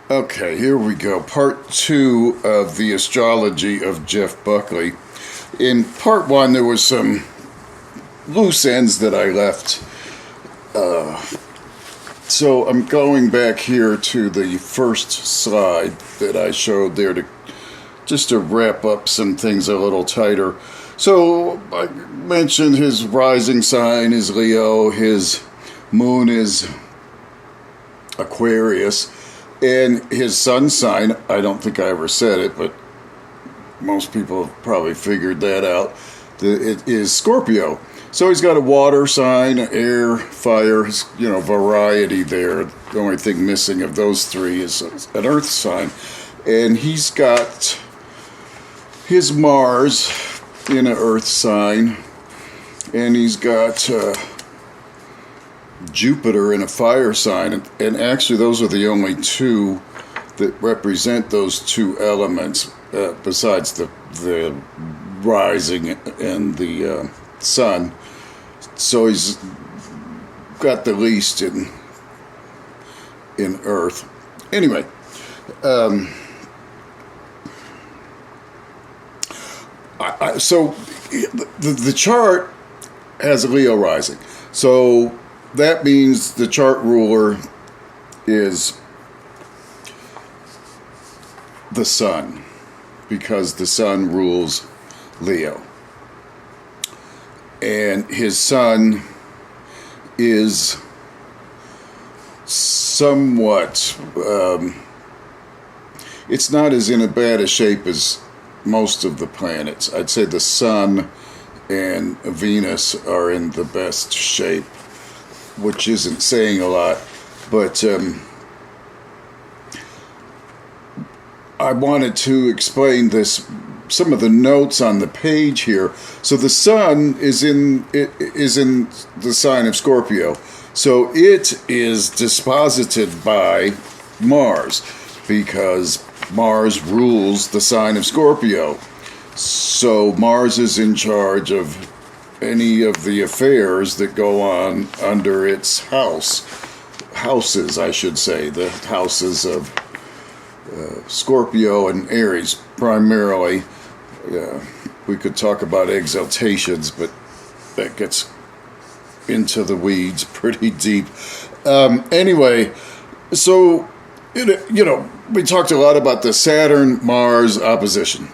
Okay, here we go. Part 2 of the astrology of Jeff Buckley. In part 1, there was some loose ends that I left. So I'm going back here to the first slide that I showed there just to wrap up some things a little tighter. So I mentioned his rising sign is Leo, his moon is Aquarius, and his sun sign, I don't think I ever said it, but most people have probably figured that out, it is Scorpio. So he's got a water sign, air, fire, variety there. The only thing missing of those three is an earth sign. And he's got his Mars in an earth sign, and he's got Jupiter in a fire sign, and actually those are the only two that represent those two elements besides the rising and the sun. So he's got the least in earth. Anyway, so the chart has a Leo rising. So that means the chart ruler is the sun, because the sun rules Leo. And his sun is somewhat, it's not as in a bad a shape as most of the planets. I'd say the sun and Venus are in the best shape, which isn't saying a lot, but I wanted to explain some of the notes on the page here. So the sun is in the sign of Scorpio, so it is disposited by Mars, because Mars rules the sign of Scorpio. So Mars is in charge of any of the affairs that go on under its houses, I should say, the houses of Scorpio and Aries primarily. We could talk about exaltations, but that gets into the weeds pretty deep. Anyway, so we talked a lot about the Saturn-Mars opposition,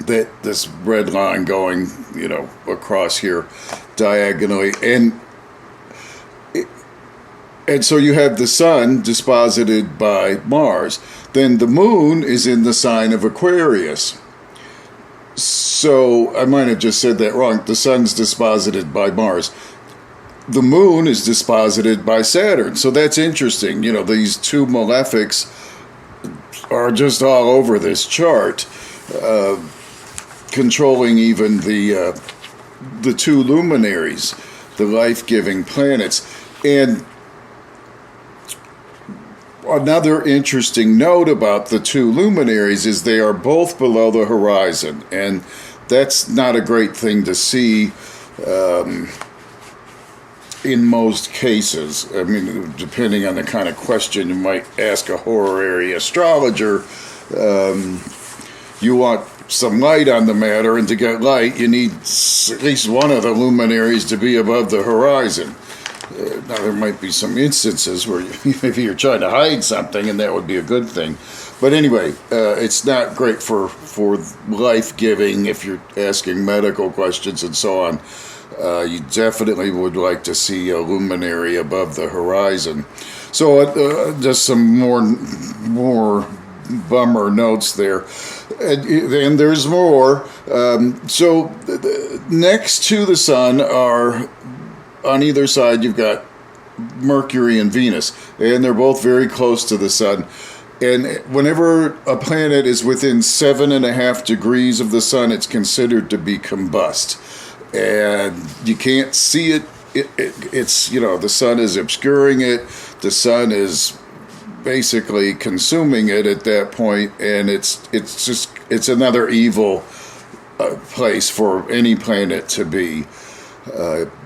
that this red line going, across here diagonally, and so you have the sun disposited by Mars. Then the moon is in the sign of Aquarius. So I might have just said that wrong. The sun's disposited by Mars. The moon is disposited by Saturn. So that's interesting. These two malefics are just all over this chart, controlling even the two luminaries, the life-giving planets. And another interesting note about the two luminaries is they are both below the horizon, and that's not a great thing to see in most cases. I mean, depending on the kind of question you might ask a horary astrologer, you want some light on the matter, and to get light, you need at least one of the luminaries to be above the horizon. Now, there might be some instances where maybe you're trying to hide something, and that would be a good thing. But anyway, it's not great for life-giving if you're asking medical questions and so on. You definitely would like to see a luminary above the horizon. So just some more bummer notes there. And there's more. So next to the sun are, on either side, you've got Mercury and Venus, and they're both very close to the sun. And whenever a planet is within 7.5 degrees of the sun, it's considered to be combust. And you can't see it. It's the sun is obscuring it. The sun is basically consuming it at that point, and it's another evil place for any planet to be.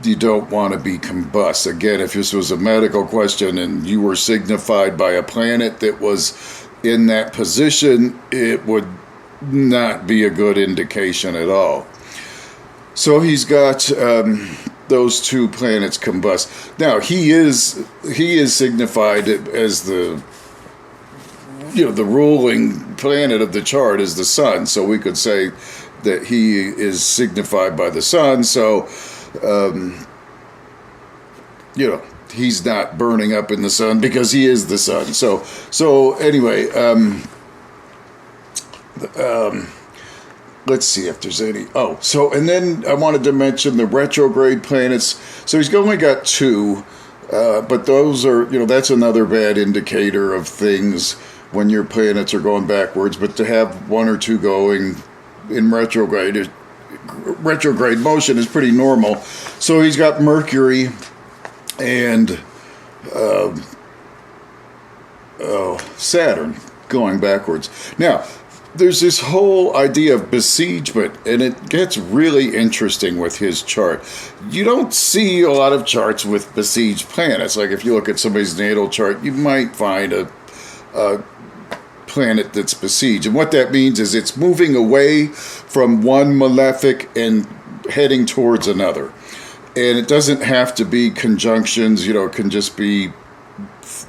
You don't want to be combust. Again, if this was a medical question and you were signified by a planet that was in that position, it would not be a good indication at all. So he's got those two planets combust. Now he is signified as the ruling planet of the chart is the sun. So we could say that he is signified by the sun. So he's not burning up in the sun because he is the sun. So anyway, let's see if there's any. And then I wanted to mention the retrograde planets. So he's only got two, but those are, that's another bad indicator of things when your planets are going backwards. But to have one or two going in retrograde motion is pretty normal. So he's got Mercury and Saturn going backwards. Now, there's this whole idea of besiegement, and it gets really interesting with his chart. You don't see a lot of charts with besieged planets. Like if you look at somebody's natal chart, you might find a planet that's besieged. And what that means is it's moving away from one malefic and heading towards another. And it doesn't have to be conjunctions, it can just be,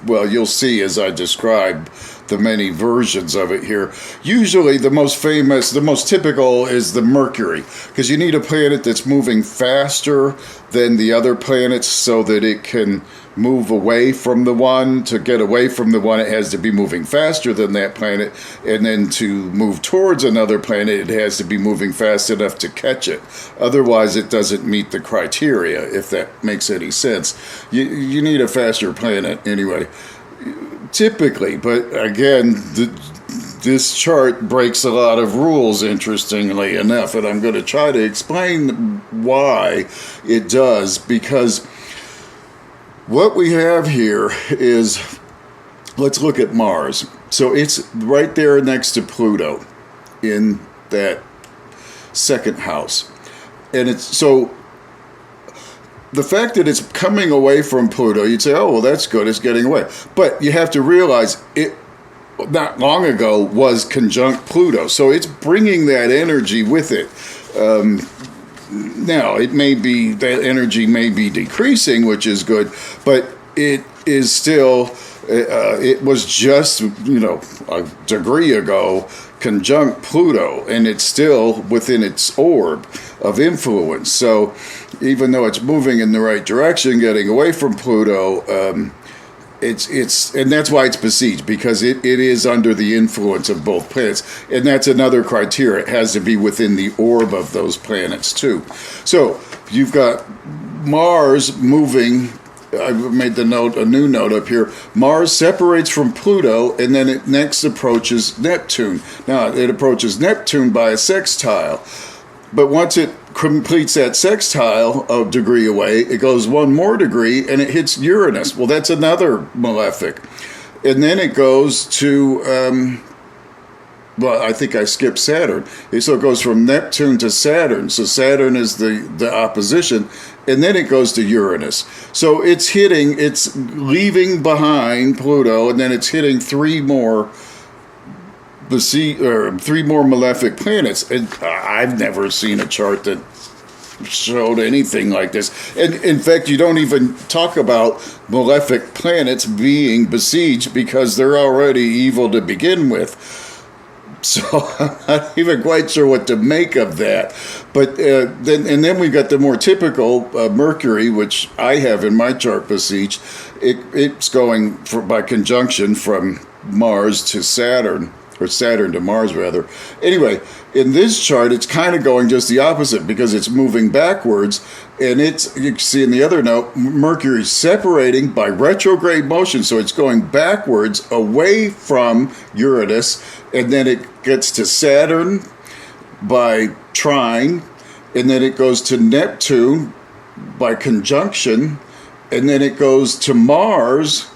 you'll see as I describe the many versions of it here. Usually the most famous, the most typical is the Mercury, because you need a planet that's moving faster than the other planets so that it can move away from the one. To get away from the one, it has to be moving faster than that planet, and then to move towards another planet, it has to be moving fast enough to catch it. Otherwise, it doesn't meet the criteria, if that makes any sense. You need a faster planet anyway, typically. But again, this chart breaks a lot of rules, interestingly enough, and I'm going to try to explain why it does, because what we have here is, let's look at Mars. So it's right there next to Pluto in that second house. And it's so the fact that it's coming away from Pluto, you'd say, oh, well, that's good, it's getting away. But you have to realize it not long ago was conjunct Pluto. So it's bringing that energy with it. Now, it may be, that energy may be decreasing, which is good, but it is still, it was just, a degree ago, conjunct Pluto, and it's still within its orb of influence. So even though it's moving in the right direction, getting away from Pluto, it's and that's why it's besieged, because it is under the influence of both planets, and that's another criteria. It has to be within the orb of those planets too. So you've got Mars moving. I made a new note up here. Mars separates from Pluto, and then it next approaches Neptune. Now it approaches Neptune by a sextile, but once it completes that sextile a degree away, it goes one more degree and it hits Uranus. Well, that's another malefic. And then it goes to, I think I skipped Saturn. So it goes from Neptune to Saturn. So Saturn is the opposition. And then it goes to Uranus. So it's leaving behind Pluto, and then it's hitting three more malefic planets. And I've never seen a chart that showed anything like this. And in fact, you don't even talk about malefic planets being besieged because they're already evil to begin with. So I'm not even quite sure what to make of that. But then we've got the more typical Mercury, which I have in my chart besieged. It's going by conjunction from Mars to Saturn, or Saturn to Mars, rather. Anyway, in this chart, it's kind of going just the opposite because it's moving backwards. And you can see in the other note, Mercury's separating by retrograde motion. So it's going backwards away from Uranus. And then it gets to Saturn by trine. And then it goes to Neptune by conjunction. And then it goes to Mars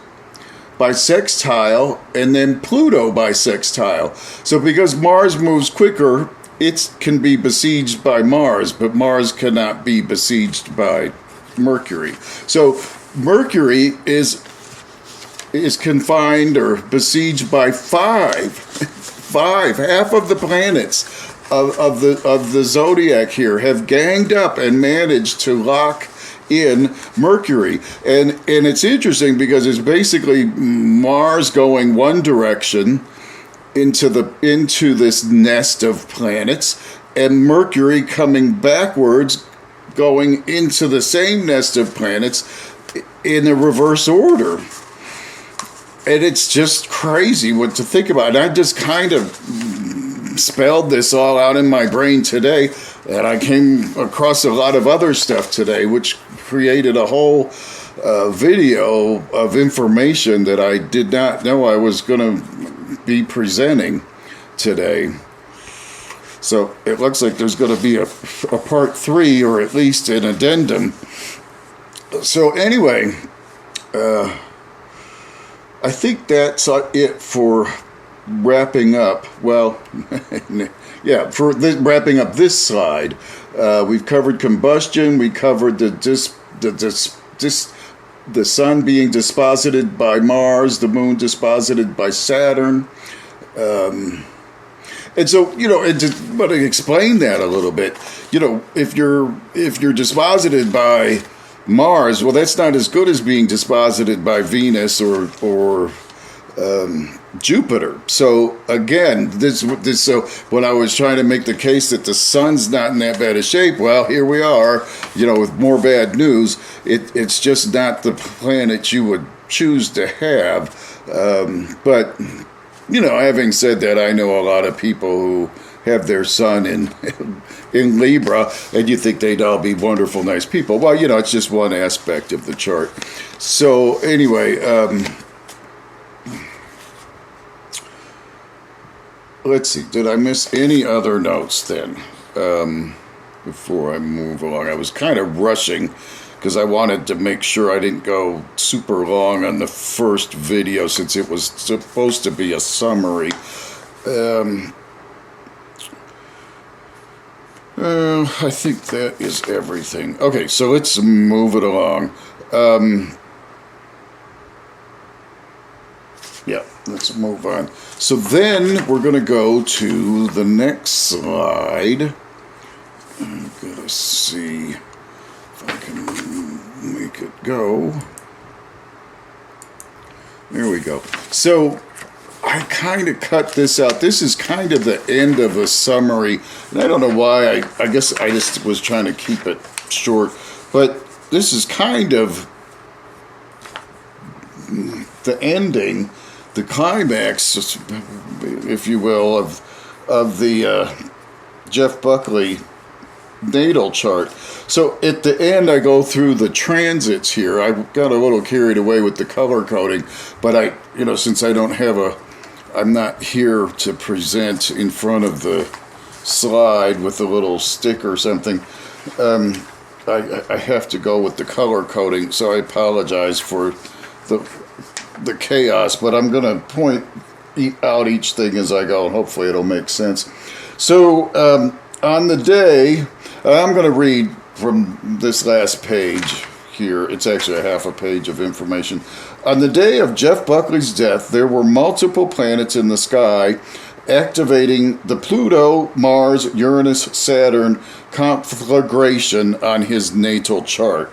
by sextile, and then Pluto by sextile. So because Mars moves quicker it can be besieged by Mars, but Mars cannot be besieged by Mercury. So Mercury is confined or besieged by half of the planets of the zodiac here have ganged up and managed to lock in Mercury. And it's interesting because it's basically Mars going one direction into this nest of planets, and Mercury coming backwards, going into the same nest of planets in a reverse order. And it's just crazy what to think about. And I just kind of spelled this all out in my brain today, and I came across a lot of other stuff today, which created a whole video of information that I did not know I was going to be presenting today. So it looks like there's going to be a part 3, or at least an addendum. So anyway, I think that's it for wrapping up. Well, yeah, for wrapping up this slide. We've covered combustion. We covered the sun being disposited by Mars, the moon disposited by Saturn. And so, and just want to explain that a little bit. If you're disposited by Mars, well, that's not as good as being disposited by Venus or Jupiter. So again, so when I was trying to make the case that the sun's not in that bad a shape, well, here we are, with more bad news. It's just not the planet you would choose to have. But having said that, I know a lot of people who have their sun in Libra, and you think they'd all be wonderful, nice people. Well, it's just one aspect of the chart. So anyway, let's see. Did I miss any other notes then? Before I move along, I was kind of rushing because I wanted to make sure I didn't go super long on the first video, since it was supposed to be a summary. I think that is everything. Okay, so let's move it along. Yeah, let's move on. So then we're going to go to the next slide. I'm going to see if I can make it go. There we go. So I kind of cut this out. This is kind of the end of a summary. And I don't know why. I guess I just was trying to keep it short. But this is kind of the ending, the climax, if you will, of the Jeff Buckley natal chart. So at the end, I go through the transits here. I got a little carried away with the color coding, but since I don't have I'm not here to present in front of the slide with a little stick or something. I have to go with the color coding, so I apologize for the chaos, but I'm going to point out each thing as I go, and hopefully it'll make sense. So on the day, I'm going to read from this last page here. It's actually a half a page of information. On the day of Jeff Buckley's death, there were multiple planets in the sky activating the Pluto, Mars, Uranus, Saturn conflagration on his natal chart.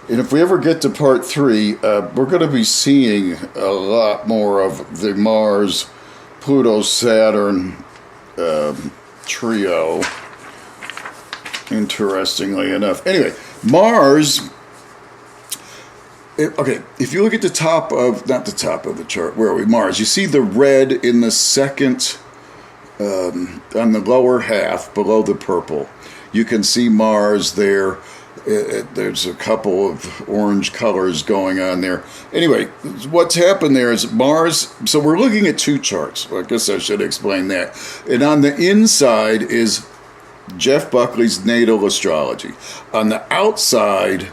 And if we ever get to part 3, we're going to be seeing a lot more of the Mars, Pluto, Saturn trio, interestingly enough. Anyway, Mars, if you look at the top of, not the top of the chart, where are we? Mars, you see the red in the second, on the lower half, below the purple. You can see Mars there. There's a couple of orange colors going on there. Anyway, what's happened there is Mars, so we're looking at 2 charts. I guess I should explain that. And on the inside is Jeff Buckley's natal astrology. On the outside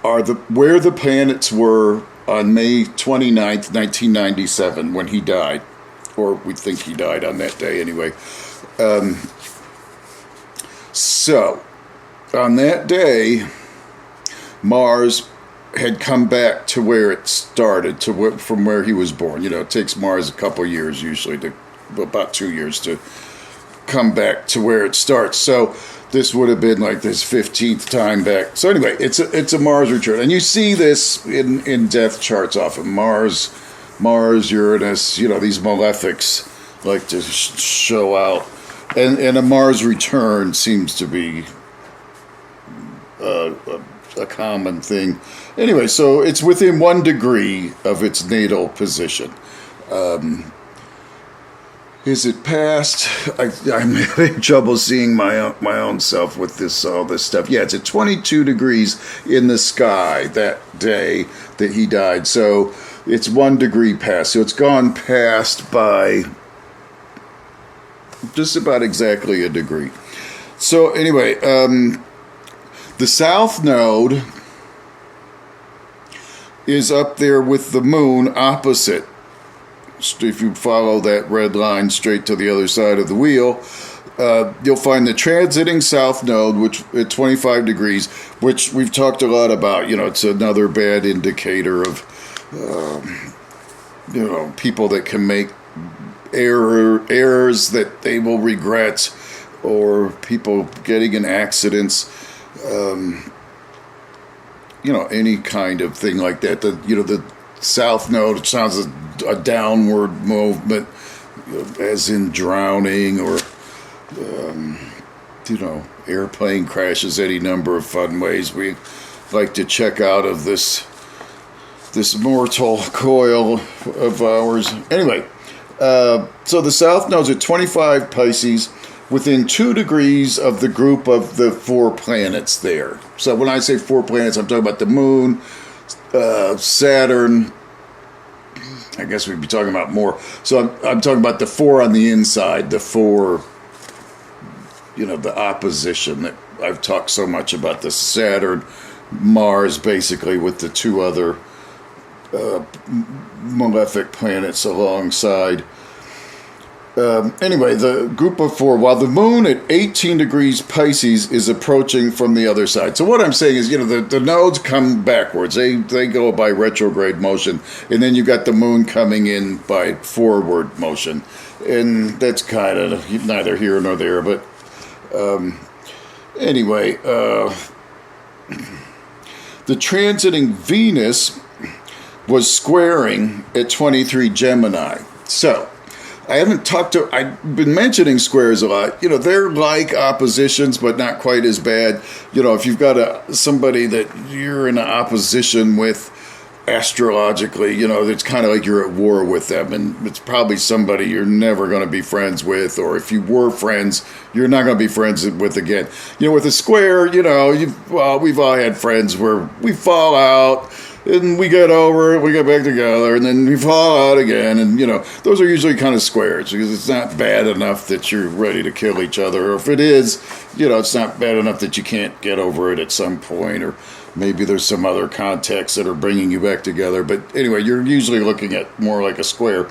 are where the planets were on May 29th, 1997, when he died. Or we think he died on that day anyway. So, on that day, Mars had come back to where it started, from where he was born. It takes Mars a couple years usually, about 2 years to come back to where it starts. So this would have been like this 15th time back. So anyway, it's a Mars return, and you see this in death charts often. Mars, Uranus. These malefics like to show out, and a Mars return seems to be a common thing. Anyway, so it's within 1 degree of its natal position. Is it past? I'm having trouble seeing my own self with all this stuff. Yeah, it's at 22 degrees in the sky that day that he died. So it's 1 degree past. So it's gone past by just about exactly a degree. So anyway, the south node is up there with the moon opposite. If you follow that red line straight to the other side of the wheel, you'll find the transiting south node, which at 25 degrees, which we've talked a lot about. It's another bad indicator of, people that can make errors that they will regret, or people getting in accidents. Any kind of thing like that. The south node sounds a downward movement, as in drowning, or airplane crashes. Any number of fun ways we like to check out of this mortal coil of ours. Anyway, so the south node's at 25 Pisces, within 2 degrees of the group of the 4 planets there. So when I say 4 planets, I'm talking about the moon, Saturn. I guess we'd be talking about more. So I'm talking about the 4 on the inside, the 4, the opposition that I've talked so much about, the Saturn, Mars, basically, with the 2 other malefic planets alongside. Anyway, the group of 4, while the moon at 18 degrees Pisces is approaching from the other side. So what I'm saying is, the nodes come backwards. They go by retrograde motion, and then you've got the moon coming in by forward motion. And that's kind of neither here nor there. But anyway, the transiting Venus was squaring at 23 Gemini. So I've been mentioning squares a lot. They're like oppositions, but not quite as bad. If you've got somebody that you're in opposition with astrologically, it's kind of like you're at war with them, and it's probably somebody you're never going to be friends with, or if you were friends, you're not going to be friends with again. With a square, we've all had friends where we fall out, and we get over it, we get back together, and then we fall out again. And, those are usually kind of squares, because it's not bad enough that you're ready to kill each other. Or if it is, it's not bad enough that you can't get over it at some point. Or maybe there's some other contexts that are bringing you back together. But anyway, you're usually looking at more like a square.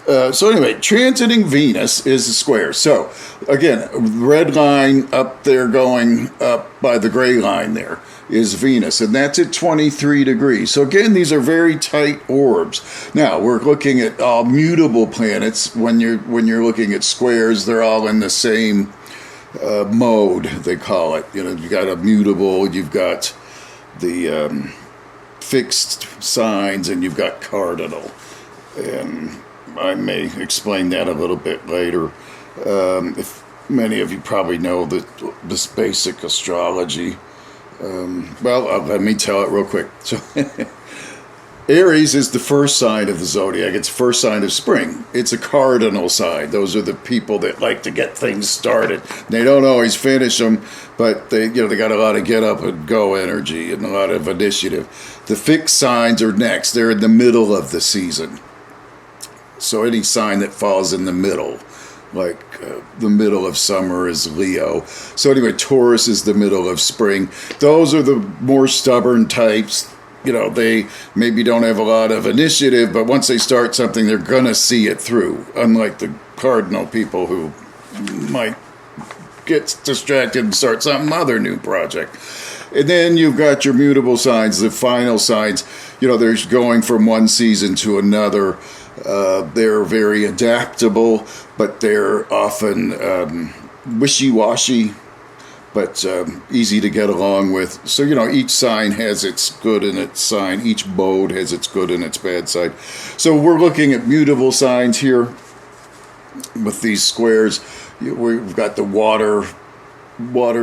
So anyway, transiting Venus is a square. So, again, red line up there going up by the gray line there is Venus, and that's at 23 degrees. So again, these are very tight orbs. Now, we're looking at all mutable planets. When you're looking at squares, they're all in the same mode, they call it. You've got a mutable, you've got the fixed signs, and you've got cardinal. And I may explain that a little bit later. If many of you probably know this basic astrology. Let me tell it real quick. So, Aries is the first sign of the zodiac. It's the first sign of spring. It's a cardinal sign. Those are the people that like to get things started. They don't always finish them, but they got a lot of get up and go energy and a lot of initiative. The fixed signs are next. They're in the middle of the season. So any sign that falls in the middle, like the middle of summer is Leo. So anyway, Taurus is the middle of spring. Those are the more stubborn types. They maybe don't have a lot of initiative, but once they start something, they're going to see it through. Unlike the cardinal people who, might get distracted and start some other new project. And then you've got your mutable signs, the final signs. They're going from one season to another. They're very adaptable, but they're often wishy-washy, but easy to get along with. So, each sign has its good and its sign. Each mode has its good and its bad side. So we're looking at mutable signs here with these squares. We've got the water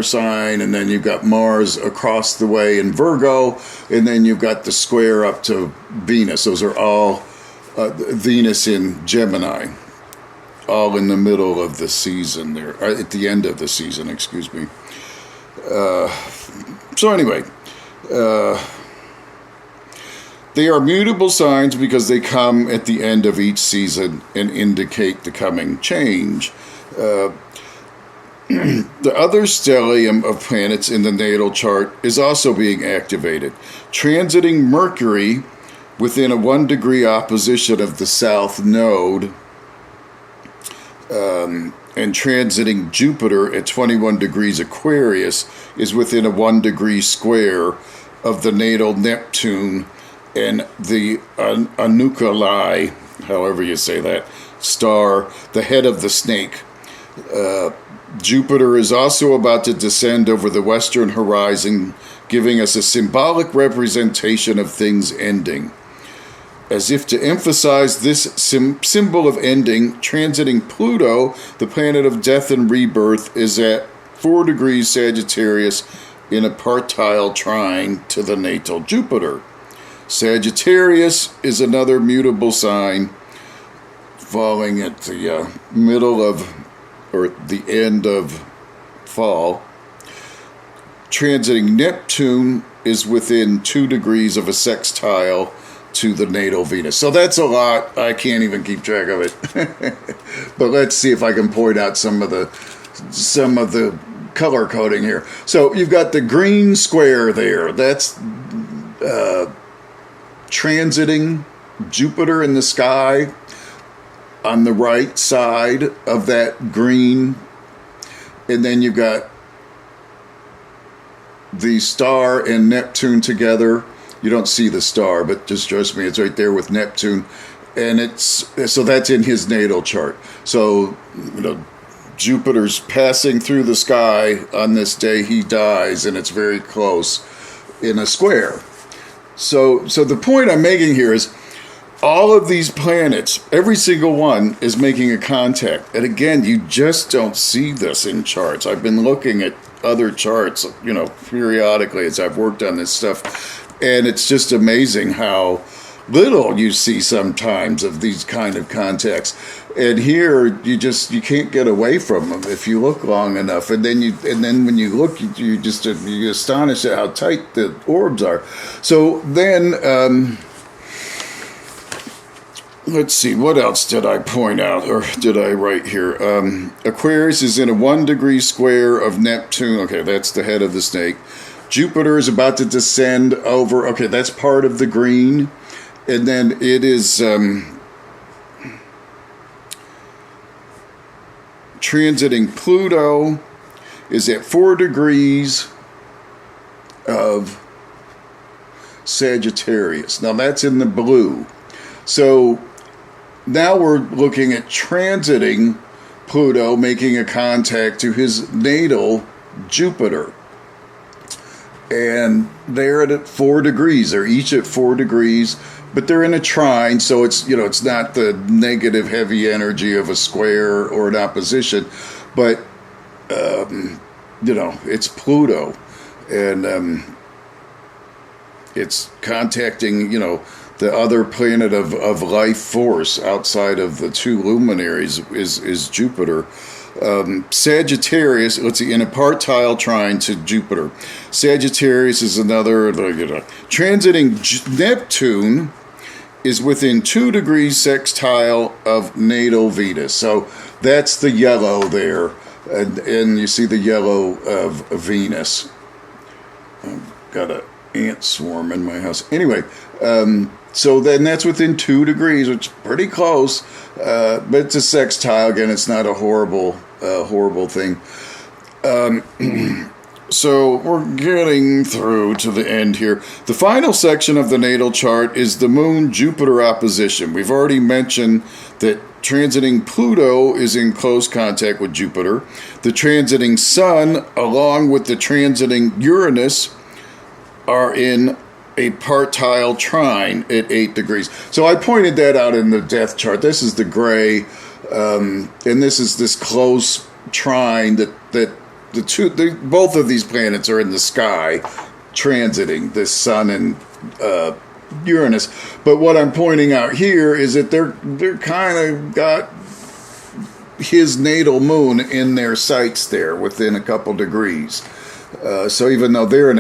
sign, and then you've got Mars across the way in Virgo, and then you've got the square up to Venus. Those are all Venus in Gemini, all in the middle of the season there, at the end of the season, excuse me. So anyway, they are mutable signs because they come at the end of each season and indicate the coming change. The other stellium of planets in the natal chart is also being activated, transiting Mercury within a 1 degree opposition of the south node, and transiting Jupiter at 21 degrees Aquarius is within a 1 degree square of the natal Neptune and the Anukalai, however you say that, star, the head of the snake. Jupiter is also about to descend over the western horizon, giving us a symbolic representation of things ending. As if to emphasize this symbol of ending, transiting Pluto, the planet of death and rebirth, is at 4 degrees Sagittarius in a partile trine to the natal Jupiter. Sagittarius is another mutable sign falling at the middle of, or the end of fall. Transiting Neptune is within 2 degrees of a sextile to the natal Venus. So that's a lot. I can't even keep track of it. But let's see if I can point out some of the color coding here. So you've got the green square there. That's transiting Jupiter in the sky on the right side of that green. And then you've got the star and Neptune together. You don't see the star, but just trust me, it's right there with Neptune. And so that's in his natal chart. So, Jupiter's passing through the sky on this day he dies, and it's very close in a square. So the point I'm making here is all of these planets, every single one is making a contact. And again, you just don't see this in charts. I've been looking at other charts, periodically as I've worked on this stuff. And it's just amazing how little you see sometimes of these kind of contacts. And here, you can't get away from them if you look long enough. And then when you look, you're astonished at how tight the orbs are. So then, let's see, what else did I point out, or did I write here? Aquarius is in a 1 degree square of Neptune. Okay, that's the head of the snake. Jupiter is about to descend over. Okay, that's part of the green. And then it is transiting Pluto is at 4 degrees of Sagittarius. Now that's in the blue. So now we're looking at transiting Pluto, making a contact to his natal Jupiter. And they're at 4 degrees. They're each at 4 degrees, but they're in a trine, so it's it's not the negative heavy energy of a square or an opposition, but it's Pluto, and it's contacting the other planet of life force outside of the two luminaries is Jupiter. Sagittarius, let's see, in a partile trine to Jupiter. Sagittarius is another, transiting Neptune is within 2 degrees sextile of natal Venus. So that's the yellow there, and you see the yellow of Venus. I've got an ant swarm in my house. Anyway, so then that's within 2 degrees, which is pretty close, but it's a sextile. Again, it's not a horrible horrible thing. So we're getting through to the end here. The final section of the natal chart is the Moon-Jupiter opposition. We've already mentioned that transiting Pluto is in close contact with Jupiter. The transiting Sun, along with the transiting Uranus, are in a partile trine at 8 degrees. So I pointed that out in the death chart. This is the gray, and this is this close trine that both of these planets are in the sky, transiting the Sun and Uranus. But what I'm pointing out here is that they're kind of got his natal moon in their sights there, within a couple degrees. So even though they're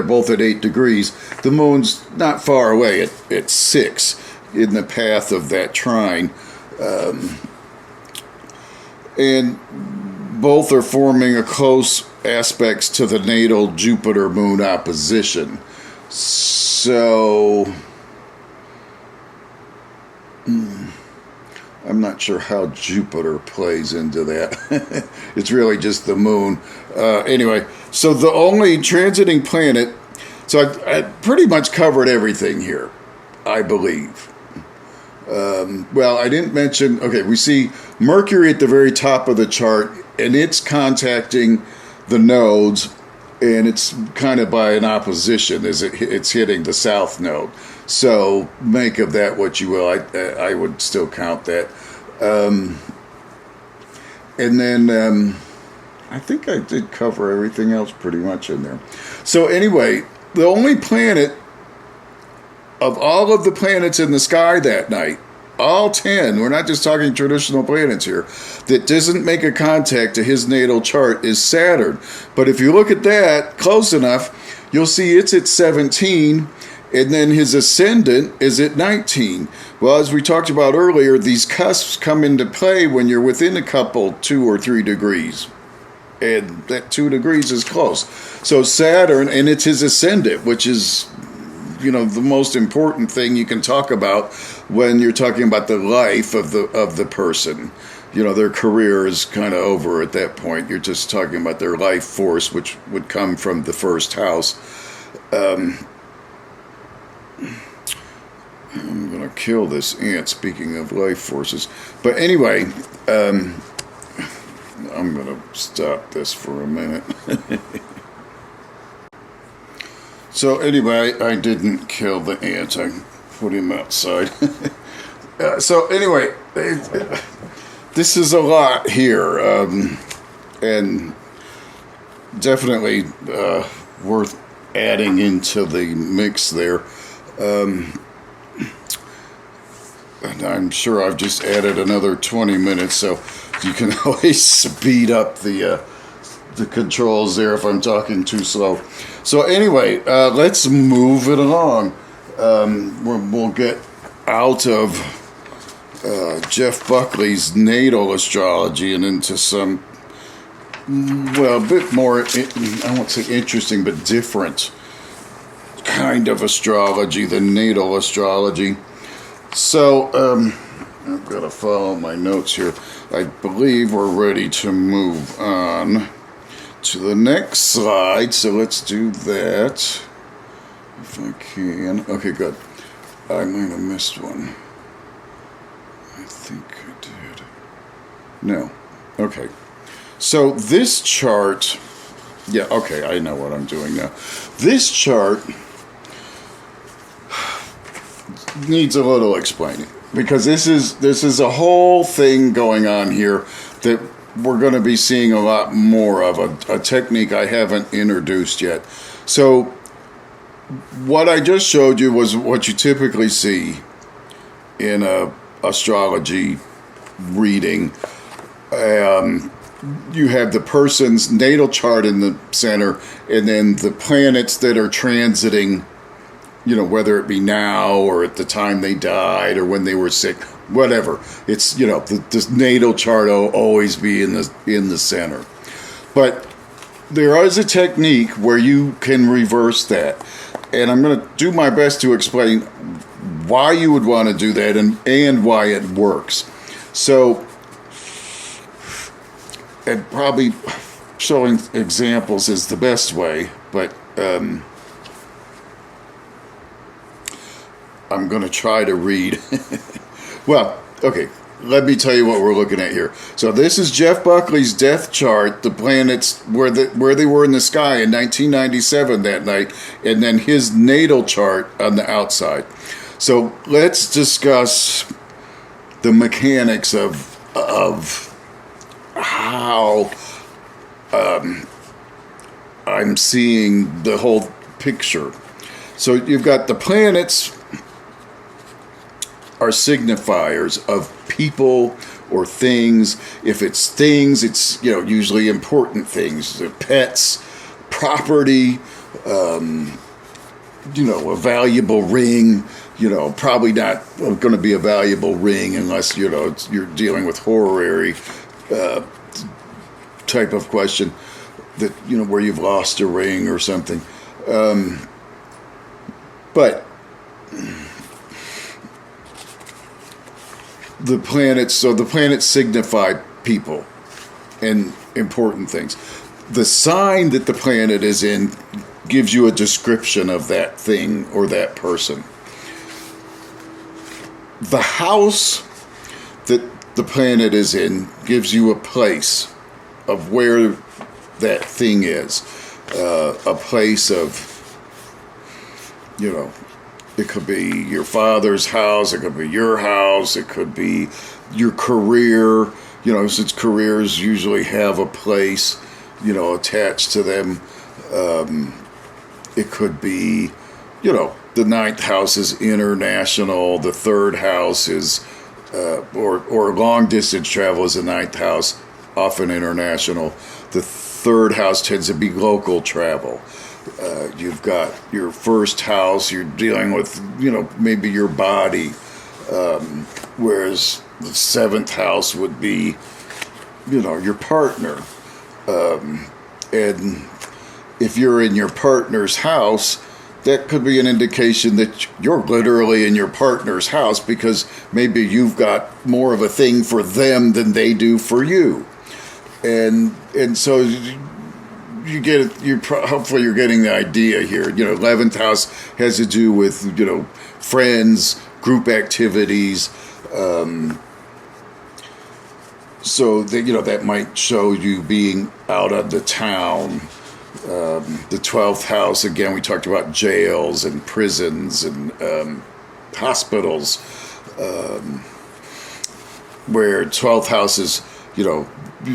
both at 8 degrees, the moon's not far away at 6 in the path of that trine. And both are forming a close aspects to the natal Jupiter-Moon opposition. So, I'm not sure how Jupiter plays into that. It's really just the moon. Anyway, so the only transiting planet, so I pretty much covered everything here, I believe. Well, I didn't mention, okay, we see Mercury at the very top of the chart, and it's contacting the nodes, and it's kind of by an opposition as it's hitting the south node. So make of that what you will. I would still count that. And then I think I did cover everything else pretty much in there. So anyway, the only planet of all of the planets in the sky that night, all 10, we're not just talking traditional planets here, that doesn't make a contact to his natal chart is Saturn. But if you look at that close enough, you'll see it's at 17, and then his ascendant is at 19. Well, as we talked about earlier, these cusps come into play when you're within a couple, 2 or 3 degrees. And that 2 degrees is close. So Saturn, and it's his ascendant, which is, the most important thing you can talk about when you're talking about the life of the person. Their career is kind of over at that point. You're just talking about their life force, which would come from the first house. I'm going to kill this ant, speaking of life forces. But anyway, I'm going to stop this for a minute. So anyway, I didn't kill the ant. I put him outside. So anyway, this is a lot here, and definitely worth adding into the mix there. And I'm sure I've just added another 20 minutes, so you can always speed up the controls there if I'm talking too slow. So anyway, let's move it along. We'll get out of Jeff Buckley's natal astrology and into some, a bit more, I won't say interesting, but different kind of astrology than natal astrology. So, I've got to follow my notes here. I believe we're ready to move on to the next slide, so let's do that if I can. Okay, good. I might have missed one. I think I did. No. Okay. So this chart, okay, I know what I'm doing now. This chart needs a little explaining, because this is a whole thing going on here that we're going to be seeing a lot more of, a technique I haven't introduced yet. So what I just showed you was what you typically see in a astrology reading. You have the person's natal chart in the center, and then the planets that are transiting, whether it be now or at the time they died or when they were sick, whatever. It's, the natal chart will always be in the center. But there is a technique where you can reverse that. And I'm going to do my best to explain why you would want to do that and why it works. So and probably showing examples is the best way, but I'm going to try to read. Well, okay, let me tell you what we're looking at here. So this is Jeff Buckley's death chart, the planets where they were in the sky in 1997 that night, and then his natal chart on the outside. So let's discuss the mechanics of how I'm seeing the whole picture. So you've got the planets are signifiers of people or things. If it's things, it's usually important things, pets, property, a valuable ring. Probably not going to be a valuable ring unless you're dealing with horary type of question that where you've lost a ring or something. But the planets signify people and important things. The sign that the planet is in gives you a description of that thing or that person. The house that the planet is in gives you a place of where that thing is. A place of, it could be your father's house, it could be your house, it could be your career, since careers usually have a place, attached to them. It could be, the ninth house is international, the third house is, or long distance travel is the ninth house, often international. The third house tends to be local travel. You've got your first house, you're dealing with, maybe your body, whereas the seventh house would be, your partner. And if you're in your partner's house, that could be an indication that you're literally in your partner's house because maybe you've got more of a thing for them than they do for you. And so you get it. Hopefully you're getting the idea here. 11th house has to do with friends, group activities. So that that might show you being out of the town. The 12th house, again, we talked about jails and prisons and hospitals, where 12th house is,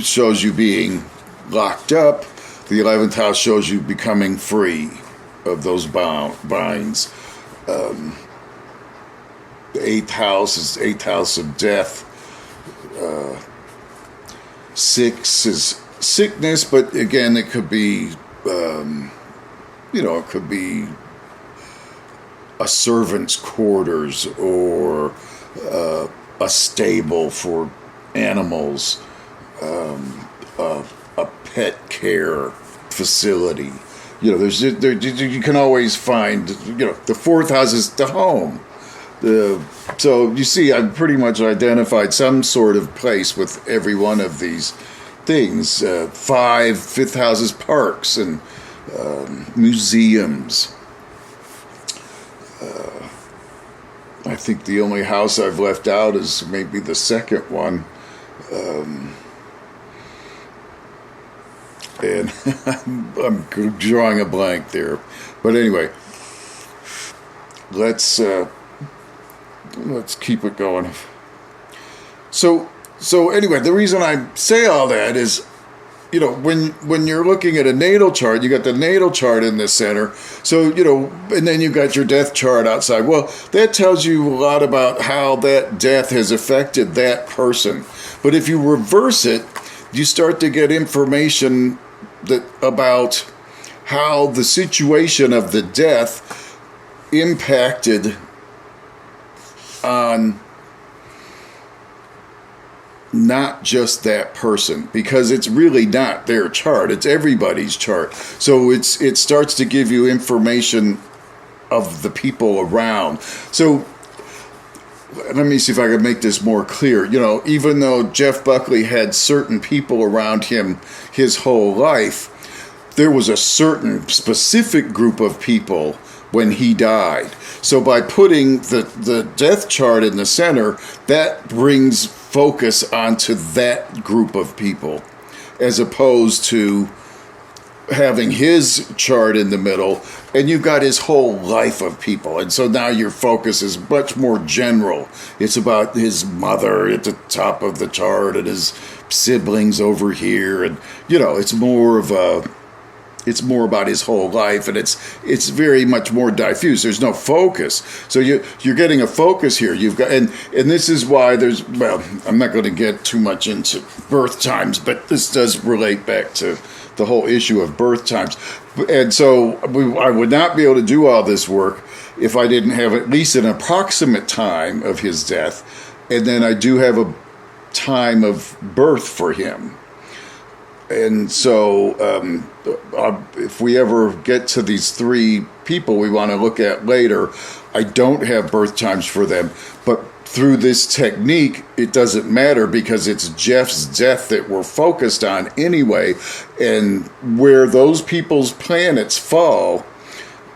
shows you being locked up. The 11th house shows you becoming free of those binds. The 8th house is 8th house of death. 6 is sickness, but again, it could be, it could be a servant's quarters or a stable for animals, a pet care facility. You can always find, the 4th house is the home. So you see, I've pretty much identified some sort of place with every one of these things. 5th house is parks and museums. I think the only house I've left out is maybe the second one. And I'm drawing a blank there. But anyway, let's keep it going. So anyway, the reason I say all that is, when you're looking at a natal chart, you got the natal chart in the center. So, and then you got your death chart outside. Well, that tells you a lot about how that death has affected that person. But if you reverse it, you start to get information about how the situation of the death impacted on not just that person, because it's really not their chart, it's everybody's chart. So it starts to give you information of the people around. So let me see if I can make this more clear. Even though Jeff Buckley had certain people around him his whole life, there was a certain specific group of people when he died. So by putting the death chart in the center, that brings focus onto that group of people, as opposed to having his chart in the middle, and you've got his whole life of people. And so now your focus is much more general. It's about his mother at the top of the chart and his siblings over here. And, it's more about his whole life, and it's very much more diffuse. There's no focus. So you're getting a focus here. You've got, and this is why I'm not going to get too much into birth times, but this does relate back to the whole issue of birth times. And so I would not be able to do all this work if I didn't have at least an approximate time of his death, and then I do have a time of birth for him. And so if we ever get to these three people we want to look at later, I don't have birth times for them. But through this technique, it doesn't matter, because it's Jeff's death that we're focused on anyway. And where those people's planets fall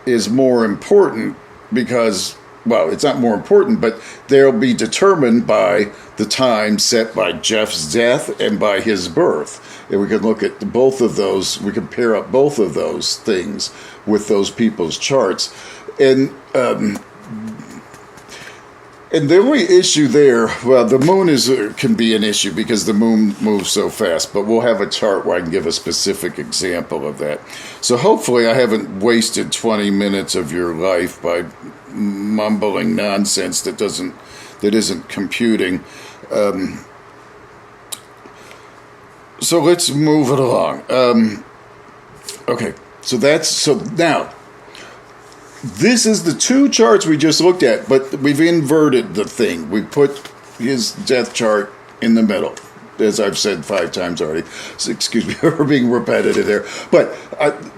is more important, because, well, it's not more important, but they'll be determined by the time set by Jeff's death and by his birth. And we can look at both of those, we can pair up both of those things with those people's charts. And the only issue there, well, the moon can be an issue because the moon moves so fast, but we'll have a chart where I can give a specific example of that. So hopefully I haven't wasted 20 minutes of your life by mumbling nonsense that isn't computing. So let's move it along. Okay, so now, this is the two charts we just looked at, but we've inverted the thing. We put his death chart in the middle, as I've said 5 times already. So excuse me for being repetitive there. But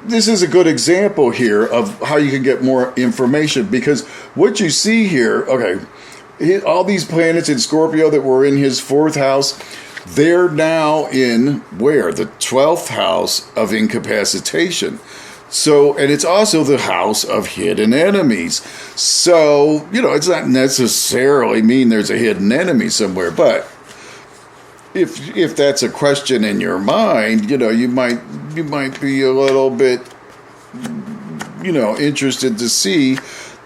this is a good example here of how you can get more information, because what you see here, okay, all these planets in Scorpio that were in his 4th house, they're now in where? The 12th house of incapacitation. So, and it's also the house of hidden enemies. So, it's not necessarily mean there's a hidden enemy somewhere, but if that's a question in your mind, you might be a little bit, interested to see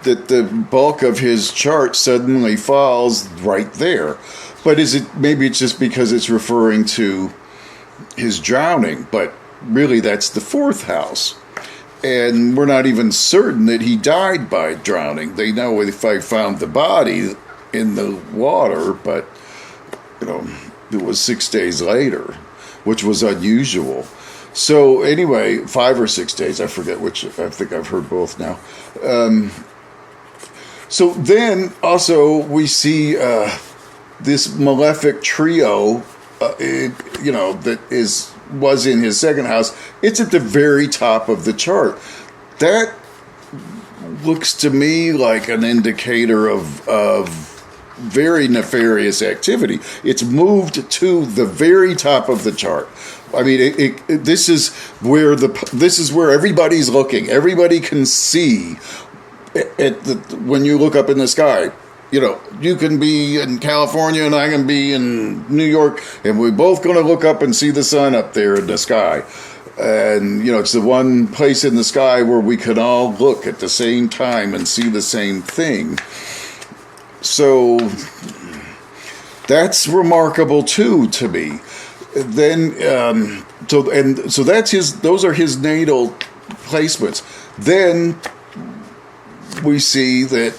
that the bulk of his chart suddenly falls right there. But maybe it's just because it's referring to his drowning, but really that's the 4th house. And we're not even certain that he died by drowning. They know if I found the body in the water, but, it was 6 days later, which was unusual. So anyway, 5 or 6 days, I forget which, I think I've heard both now. So then also we see this malefic trio, that was in his 2nd house. It's at the very top of the chart. That looks to me like an indicator of very nefarious activity. It's moved to the very top of the chart. I mean, this is where everybody's looking. Everybody can see when you look up in the sky. You can be in California and I can be in New York, and we're both going to look up and see the sun up there in the sky. And, it's the one place in the sky where we can all look at the same time and see the same thing. So that's remarkable too to me. Then, so that's those are his natal placements. Then we see that,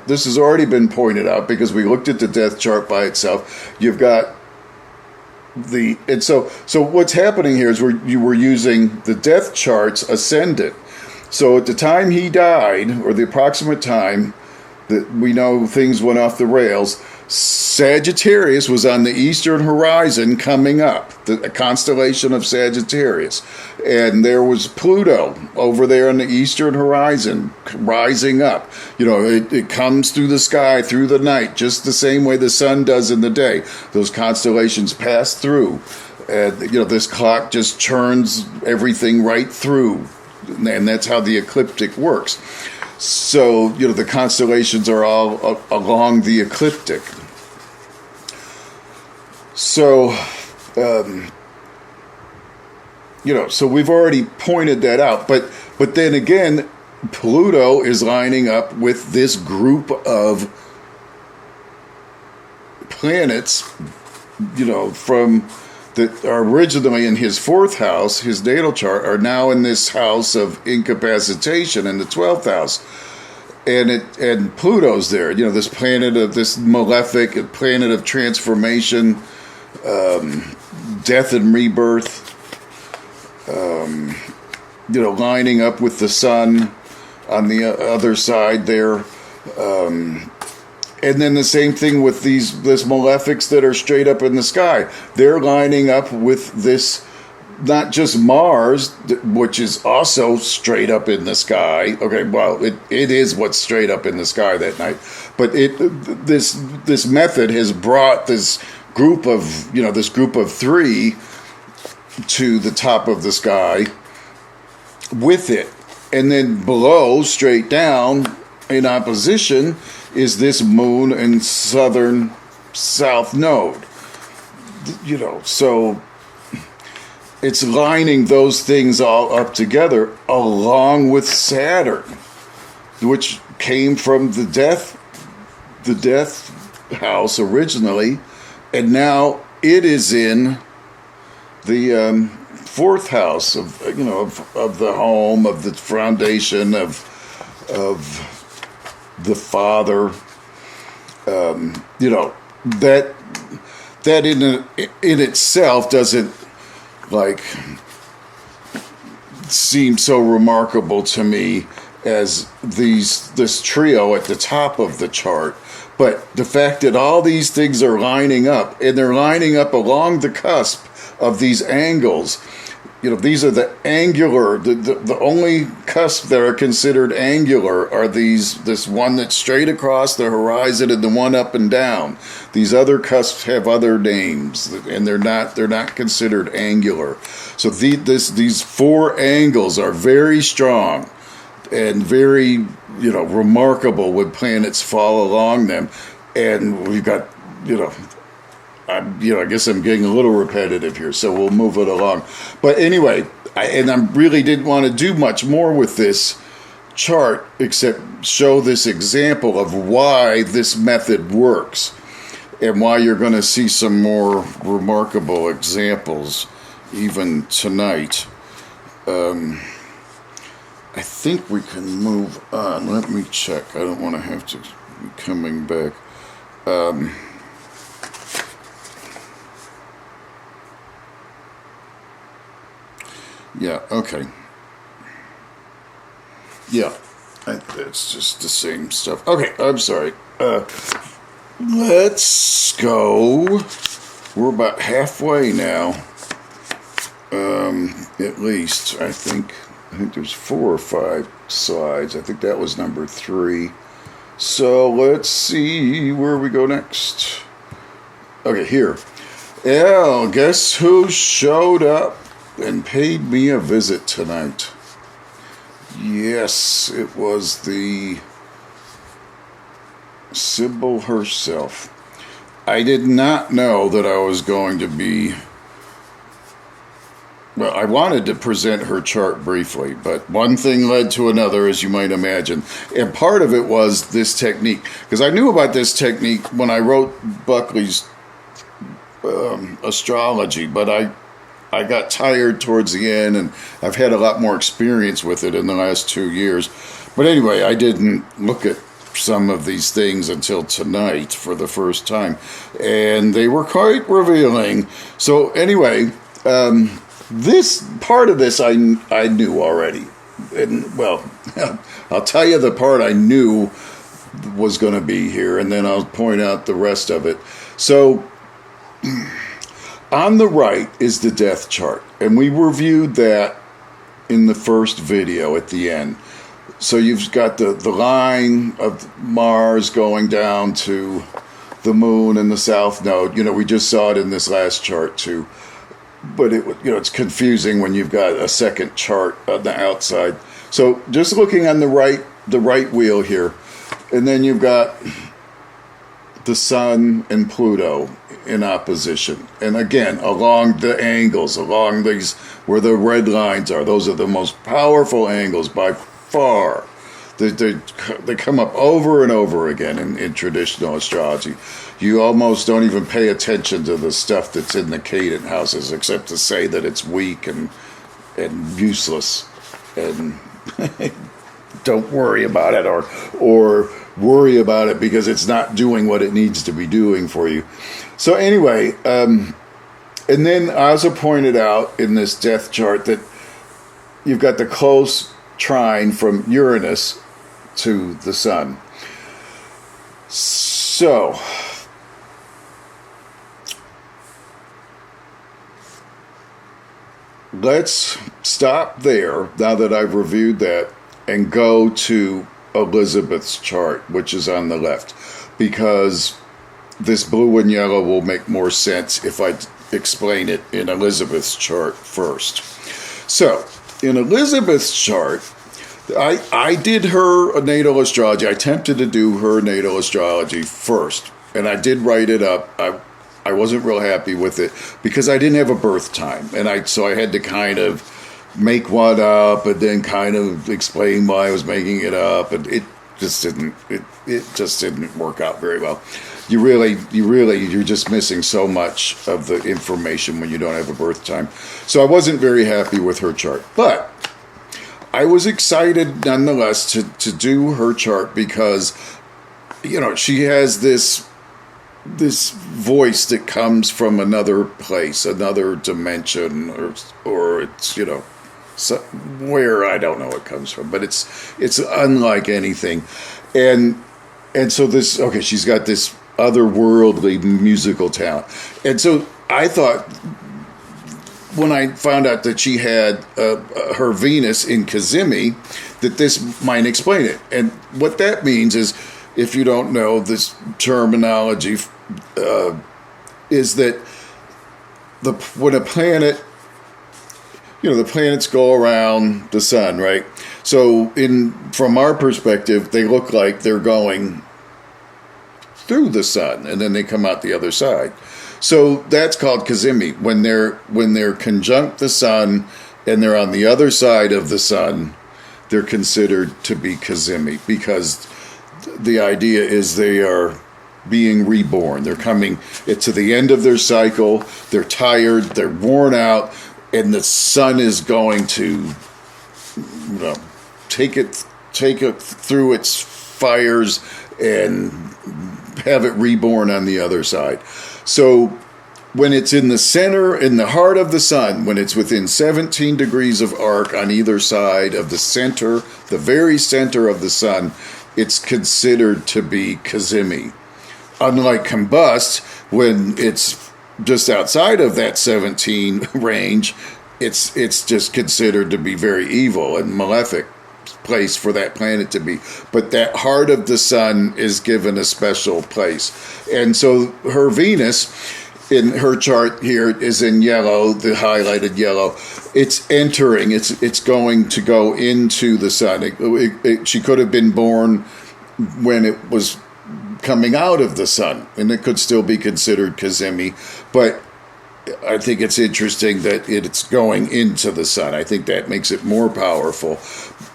this has already been pointed out because we looked at the death chart by itself. You've got so what's happening here is you were using the death chart's ascendant. So at the time he died, or the approximate time that we know things went off the rails, Sagittarius was on the eastern horizon coming up, the constellation of Sagittarius. And there was Pluto over there on the eastern horizon rising up. You know, it comes through the sky, through the night, just the same way the sun does in the day. Those constellations pass through. And, you know, this clock just churns everything right through. And that's how the ecliptic works. So, you know, the constellations are all along the ecliptic. So, you know, so we've already pointed that out. But then again, Pluto is lining up with this group of planets, you know, from that are originally in his 4th house, his natal chart, are now in this house of incapacitation in the 12th house. And Pluto's there, you know, this planet of this malefic, planet of transformation, death and rebirth, you know, lining up with the sun on the other side there. And then the same thing with this malefics that are straight up in the sky. They're lining up with this, not just Mars, which is also straight up in the sky. Okay, well, it is what's straight up in the sky that night. But this method has brought this group of 3 to the top of the sky with it. And then below, straight down, in opposition, is this moon and south node. You know, so it's lining those things all up together along with Saturn, which came from the death house originally, and now it is in the 4th house of the home, of the foundation, of the father. You know, that in itself doesn't seem so remarkable to me as this trio at the top of the chart. But the fact that all these things are lining up, and they're lining up along the cusp of these angles. You know, these are the angular, the only cusps that are considered angular are this one that's straight across the horizon and the one up and down. These other cusps have other names, and they're not considered angular. So these 4 angles are very strong and very, you know, remarkable when planets fall along them. And we've got, I guess I'm getting a little repetitive here, so we'll move it along. But anyway, I really didn't want to do much more with this chart except show this example of why this method works and why you're going to see some more remarkable examples even tonight. I think we can move on. Let me check. I don't want to have to be coming back. Yeah, okay. Yeah, it's just the same stuff. Okay, I'm sorry. Let's go. We're about halfway now. At least, I think there's 4 or 5 slides. I think that was number 3. So let's see where we go next. Okay, here. Yeah, guess who showed up and paid me a visit tonight? Yes, it was the Sybil herself. I did not know that I was going to be... Well, I wanted to present her chart briefly, but one thing led to another, as you might imagine. And part of it was this technique, because I knew about this technique when I wrote Buckley's Astrology, but I got tired towards the end, and I've had a lot more experience with it in the last 2 years. But anyway, I didn't look at some of these things until tonight for the first time, and they were quite revealing. So anyway, this part of this I knew already, and well, I'll tell you the part I knew was going to be here, and then I'll point out the rest of it. So on the right is the death chart, and we reviewed that in the first video at the end. So you've got the line of Mars going down to the moon and the south node. We just saw it in this last chart too. But it's confusing when you've got a second chart on the outside. So just looking on the right wheel here, and then you've got the Sun and Pluto in opposition. And again, along the angles, along these where the red lines are, those are the most powerful angles by far. They come up over and over again in traditional astrology. You almost don't even pay attention to the stuff that's in the cadent houses, except to say that it's weak and useless, and don't worry about it, or worry about it because it's not doing what it needs to be doing for you. So anyway, and then I also pointed out in this death chart that you've got the close trine from Uranus to the Sun. So let's stop there now that I've reviewed that and go to Elizabeth's chart, which is on the left, because this blue and yellow will make more sense if I explain it in Elizabeth's chart first. So in Elizabeth's chart, I did her natal astrology. I attempted to do her natal astrology first, and I did write it up. I wasn't real happy with it because I didn't have a birth time, and so I had to kind of make one up and then kind of explain why I was making it up, and it just didn't work out very well. You're just missing so much of the information when you don't have a birth time. So I wasn't very happy with her chart, but I was excited nonetheless to do her chart because, she has this voice that comes from another place, another dimension, or it's, where I don't know it comes from, but it's unlike anything. And so she's got this otherworldly musical talent. And so I thought, when I found out that she had her Venus in Cazimi, that this might explain it. And what that means is, if you don't know this terminology, is that when a planet, the planets go around the sun, right? So from our perspective, they look like they're going through the sun, and then they come out the other side. So that's called Cazimi. When they're conjunct the sun and they're on the other side of the sun, they're considered to be Cazimi, because the idea is they are being reborn. They're coming to the end of their cycle. They're tired. They're worn out, and the sun is going to take it through its fires and have it reborn on the other side. So when it's in the center, in the heart of the sun, when it's within 17 degrees of arc on either side of the center, the very center of the sun, it's considered to be Cazimi. Unlike combust, when it's just outside of that 17 range, it's just considered to be very evil and malefic place for that planet to be. But that heart of the sun is given a special place. And so her Venus in her chart here is in yellow, the highlighted yellow. It's entering, it's going to go into the sun. She could have been born when it was coming out of the sun, and it could still be considered Cazimi, but I think it's interesting that it's going into the sun. I think that makes it more powerful,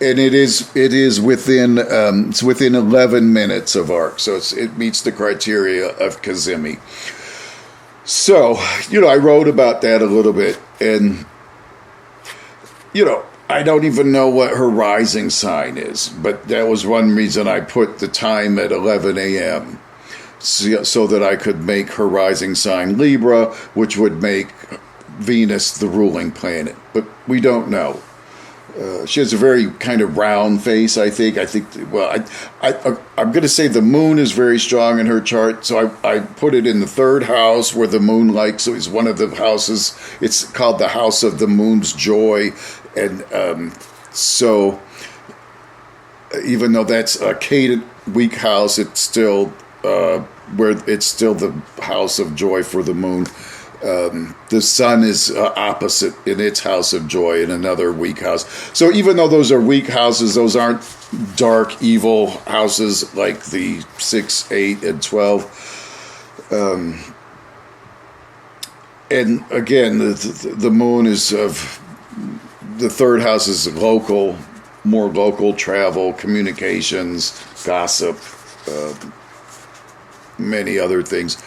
and it is within 11 minutes of arc, so it meets the criteria of Cazimi. So I wrote about that a little bit, and I don't even know what her rising sign is, but that was one reason I put the time at 11 a.m. so that I could make her rising sign Libra, which would make Venus the ruling planet. But we don't know. She has a very kind of round face, I think. I'm going to say the moon is very strong in her chart, so I put it in the third house where the moon likes. So it's one of the houses. It's called the house of the moon's joy. And so even though that's a Caden weak house, it's still it's still the house of joy for the moon. The sun is opposite in its house of joy in another weak house. So even though those are weak houses, those aren't dark, evil houses like the 6, 8, and 12. And again, the moon is of the third house is local, more local travel, communications, gossip, many other things.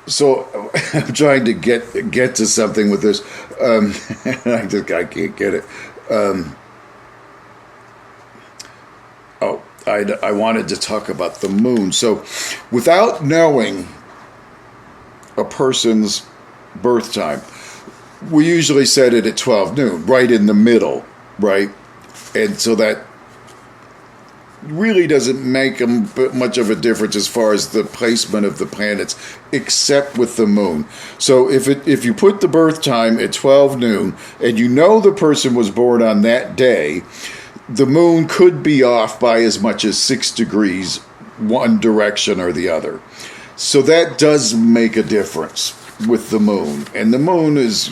So I'm trying to get to something with this. I can't get it. I wanted to talk about the moon. So without knowing a person's birth time, we usually set it at 12 noon, right in the middle, right? And so that really doesn't make much of a difference as far as the placement of the planets, except with the moon. So if you put the birth time at 12 noon and you know the person was born on that day, the moon could be off by as much as 6 degrees one direction or the other. So that does make a difference with the moon. And the moon is,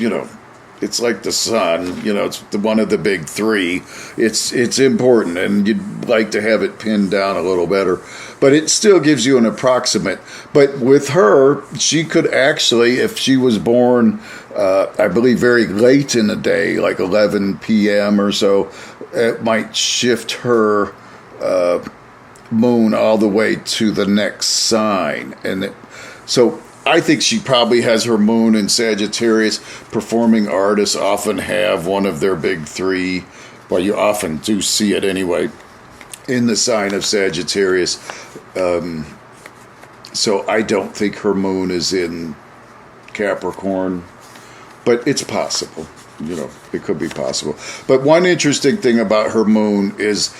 it's like the sun, it's one of the big three. It's important, and you'd like to have it pinned down a little better. But it still gives you an approximate. But with her, she could actually, if she was born, I believe, very late in the day, like 11 p.m. or so, it might shift her moon all the way to the next sign. So I think she probably has her moon in Sagittarius. Performing artists often have one of their big three. Well, you often do see it anyway in the sign of Sagittarius. So I don't think her moon is in Capricorn, but it's possible. It could be possible. But one interesting thing about her moon is,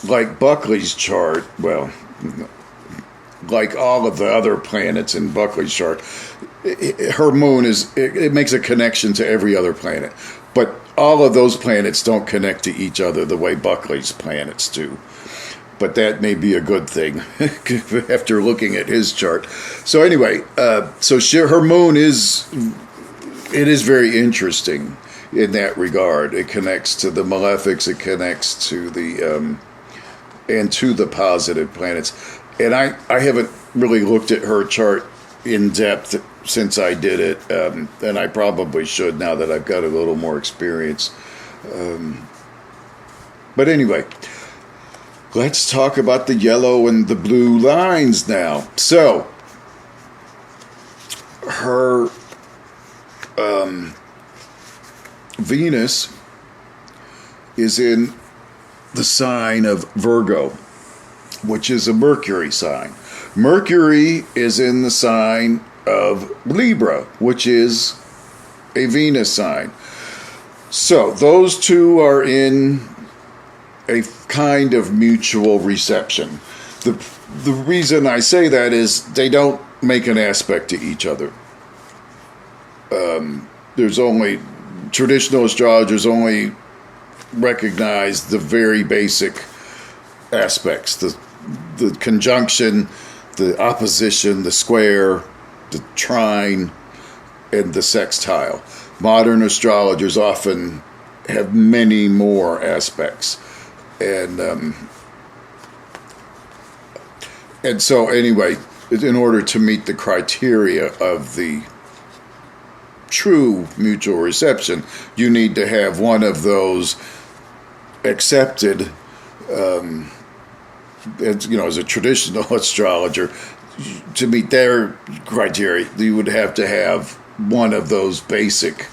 like Buckley's chart, well, like all of the other planets in Buckley's chart, her moon it makes a connection to every other planet. But all of those planets don't connect to each other the way Buckley's planets do. But that may be a good thing after looking at his chart. So anyway, her moon is very interesting in that regard. It connects to the malefics. It connects to the and to the positive planets. And I haven't really looked at her chart in depth since I did it, and I probably should now that I've got a little more experience. But anyway, let's talk about the yellow and the blue lines now. So, her Venus is in the sign of Virgo, which is a Mercury sign. Mercury is in the sign of Libra, which is a Venus sign. So those two are in a kind of mutual reception. The reason I say that is they don't make an aspect to each other. There's only, traditional astrologers only recognize the very basic aspects, the conjunction, the opposition, the square, the trine, and the sextile. Modern astrologers often have many more aspects. And so anyway, in order to meet the criteria of the true mutual reception, you need to have one of those accepted as a traditional astrologer. To meet their criteria, you would have to have one of those basic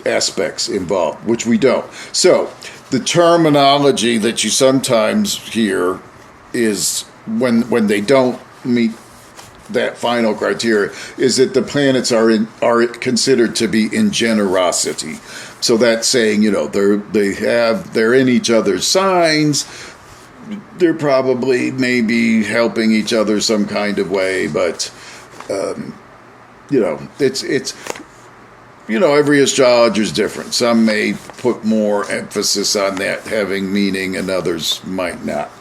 aspects involved, which we don't. So the terminology that you sometimes hear is when they don't meet that final criteria is that the planets are considered to be in generosity. So that's saying, they're in each other's signs. They're probably maybe helping each other some kind of way, but it's every astrologer is different. Some may put more emphasis on that having meaning, and others might not.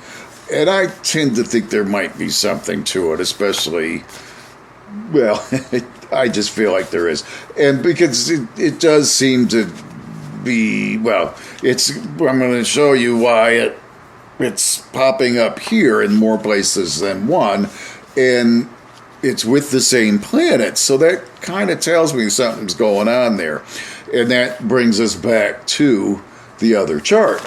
And I tend to think there might be something to it, especially, I just feel like there is. And because it does seem to be, I'm going to show you why it's popping up here in more places than one, and it's with the same planet. So that kind of tells me something's going on there. And that brings us back to the other chart.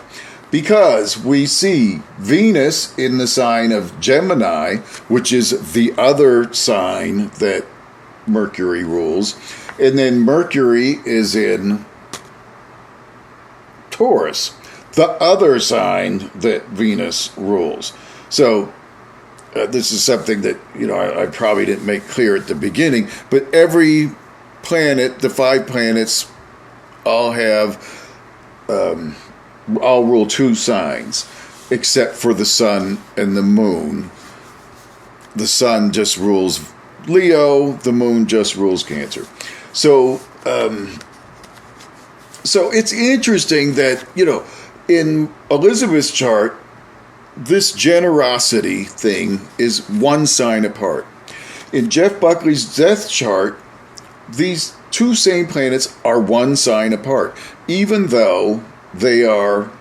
Because we see Venus in the sign of Gemini, which is the other sign that Mercury rules. And then Mercury is in Taurus, the other sign that Venus rules. So this is something that, I probably didn't make clear at the beginning, but every planet, the 5 planets, all rule 2 signs, except for the sun and the moon. The sun just rules Leo, the moon just rules Cancer. So it's interesting that, in Elizabeth's chart, this generosity thing is 1 sign apart. In Jeff Buckley's death chart, these 2 same planets are 1 sign apart, even though they are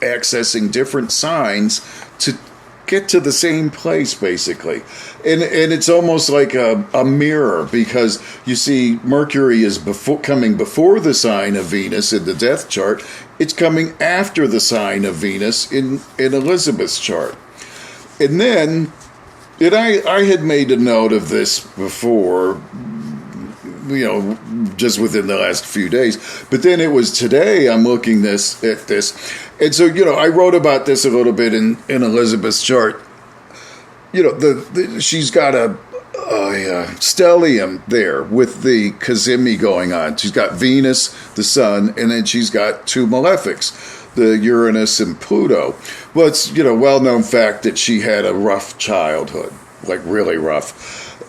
accessing different signs to get to the same place, basically. And it's almost like a mirror, because you see Mercury is coming before the sign of Venus in the death chart. It's coming after the sign of Venus in Elizabeth's chart. And then, I had made a note of this before, just within the last few days. But then it was today I'm looking at this. And so, I wrote about this a little bit in Elizabeth's chart. She's got a stellium there with the Cazimi going on. She's got Venus, the sun, and then she's got 2 malefics, the Uranus and Pluto. Well, it's, well-known fact that she had a rough childhood, like really rough.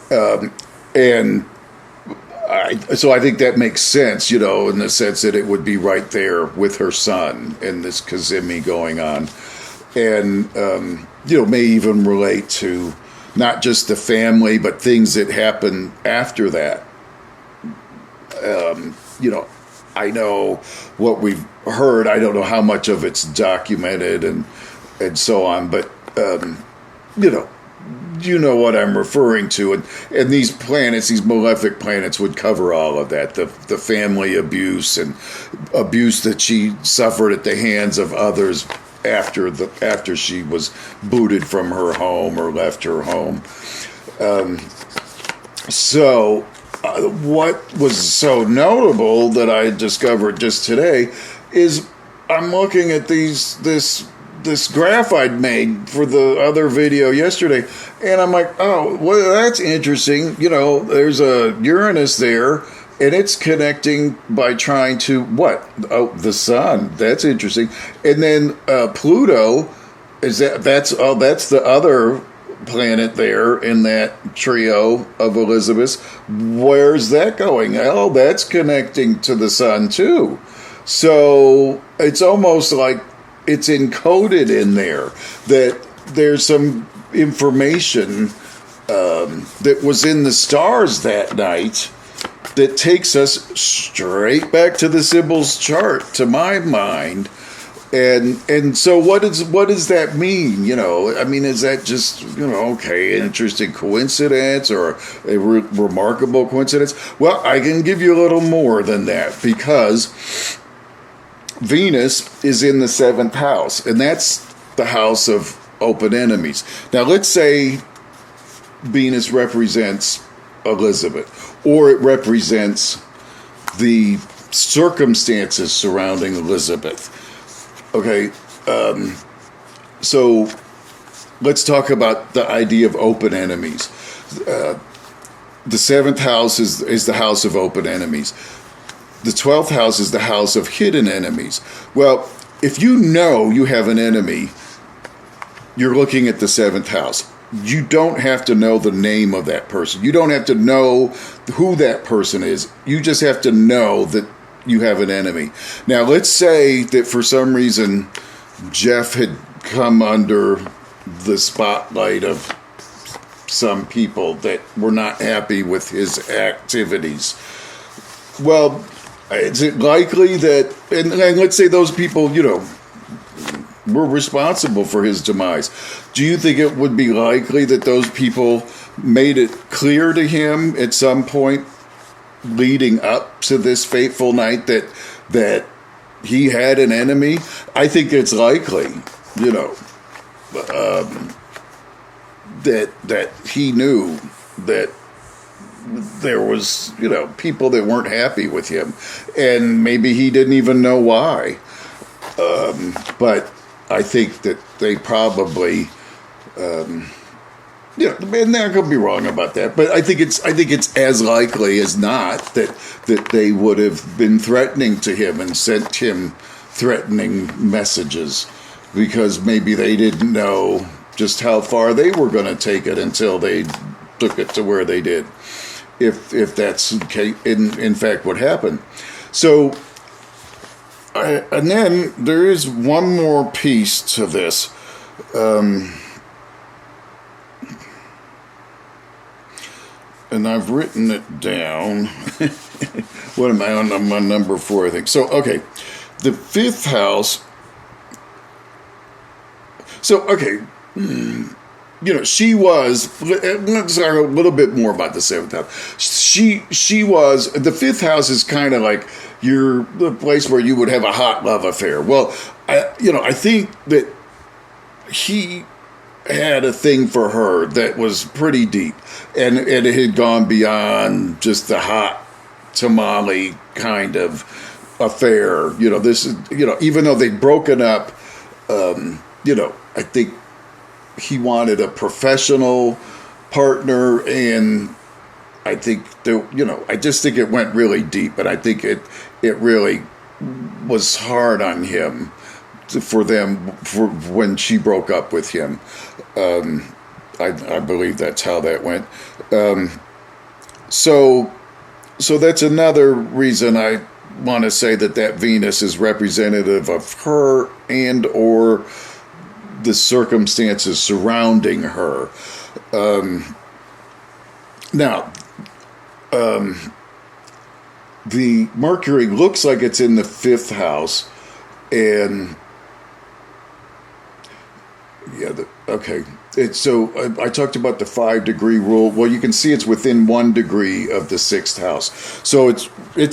So I think that makes sense, in the sense that it would be right there with her son and this Cazimi going on. And, may even relate to not just the family, but things that happen after that. I know what we've heard. I don't know how much of it's documented and so on, but, you know what I'm referring to. And these planets, these malefic planets, would cover all of that. The family abuse and abuse that she suffered at the hands of others after she was booted from her home or left her home. What was so notable that I discovered just today is I'm looking at this graph I'd made for the other video yesterday, and I'm like, oh, well, that's interesting. There's a Uranus there, and it's connecting by trying to what? Oh, the sun. That's interesting. And then Pluto that's the other planet there in that trio of Elizabeth's. Where's that going? Oh, that's connecting to the sun too. So it's almost like it's encoded in there that there's some information that was in the stars that night that takes us straight back to the Sibyl's chart, to my mind. And so what does that mean? Is that just, interesting coincidence or a remarkable coincidence? Well, I can give you a little more than that, because Venus is in the 7th house, and that's the house of open enemies. Now, let's say Venus represents Elizabeth, or it represents the circumstances surrounding Elizabeth. Okay, so let's talk about the idea of open enemies. The seventh house is the house of open enemies. The 12th house is the house of hidden enemies. Well, if you know you have an enemy, you're looking at the seventh house. You don't have to know the name of that person. You don't have to know who that person is. You just have to know that you have an enemy. Now, let's say that for some reason Jeff had come under the spotlight of some people that were not happy with his activities. Well, is it likely that, and let's say those people, were responsible for his demise. Do you think it would be likely that those people made it clear to him at some point leading up to this fateful night that he had an enemy? I think it's likely, that he knew that there was, people that weren't happy with him, and maybe he didn't even know why. But I think that they probably, and I could be wrong about that, but I think it's as likely as not that they would have been threatening to him and sent him threatening messages, because maybe they didn't know just how far they were going to take it until they took it to where they did, if that's in fact what happened. So, and then there is one more piece to this. And I've written it down. What am I on? I'm on number 4, I think. So, okay. The 5th house. So, okay. She was, let's talk a little bit more about the 7th house. She was, the 5th house is kind of like the place where you would have a hot love affair. Well, I think that he had a thing for her that was pretty deep, and it had gone beyond just the hot tamale kind of affair. This is, even though they'd broken up, I think he wanted a professional partner, and I think I just think it went really deep, and I think it really was hard on him for when she broke up with him. I believe that's how that went. So that's another reason I want to say that Venus is representative of her and or the circumstances surrounding her. Now, the Mercury looks like it's in the 5th house, and okay. So I talked about the 5-degree rule. Well, you can see it's within 1 degree of the 6th house. So it's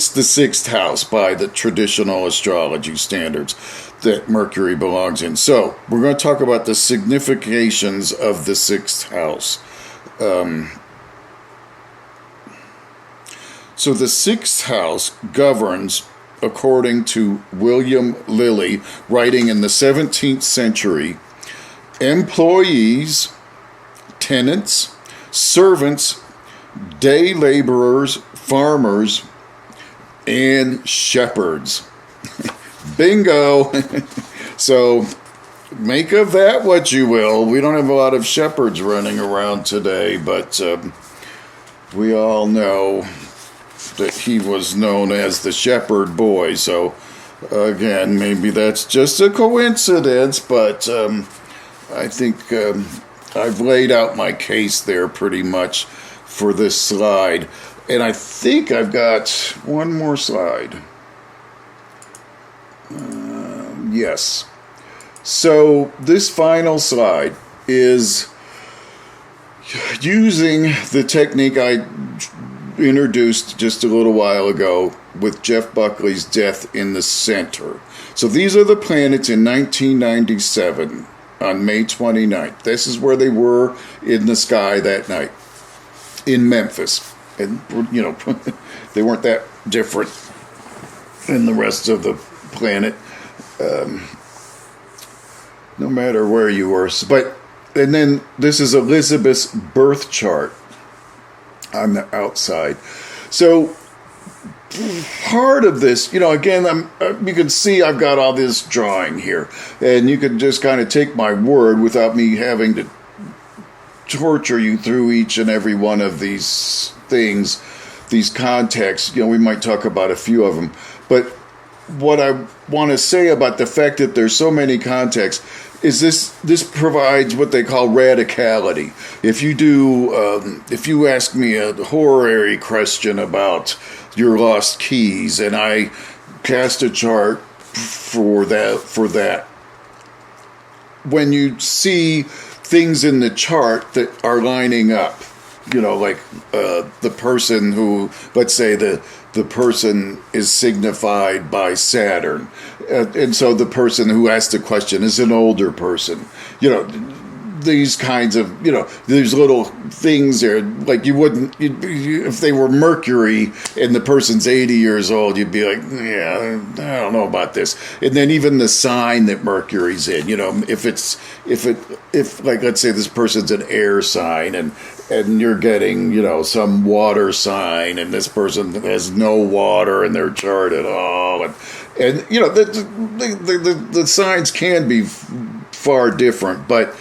the 6th house by the traditional astrology standards that Mercury belongs in. So we're going to talk about the significations of the 6th house. So the 6th house governs, according to William Lilly, writing in the 17th century, employees, tenants, servants, day laborers, farmers, and shepherds. Bingo! So make of that what you will. We don't have a lot of shepherds running around today, but we all know that he was known as the shepherd boy. So again, maybe that's just a coincidence, but I think I've laid out my case there pretty much for this slide. And I think I've got one more slide. Yes. So this final slide is using the technique I introduced just a little while ago with Jeff Buckley's death in the center. So these are the planets in 1997 on May 29th. This is where they were in the sky that night in Memphis. And, they weren't that different than the rest of the planet, no matter where you were. But and then this is Elizabeth's birth chart on the outside. So part of this, again, you can see I've got all this drawing here, and you can just kind of take my word without me having to torture you through each and every one of these things, these contexts. We might talk about a few of them, but what I want to say about the fact that there's so many contexts is this provides what they call radicality. If you ask me a horary question about your lost keys, and I cast a chart for that, when you see things in the chart that are lining up, like the person who, let's say the person is signified by Saturn, and so the person who asked the question is an older person. These kinds of, there's little things there, like if they were Mercury and the person's 80 years old, you'd be like, yeah, I don't know about this. And then even the sign that Mercury's in, if like, let's say this person's an air sign, and you're getting, some water sign, and this person has no water in their chart at all. And the signs can be far different, but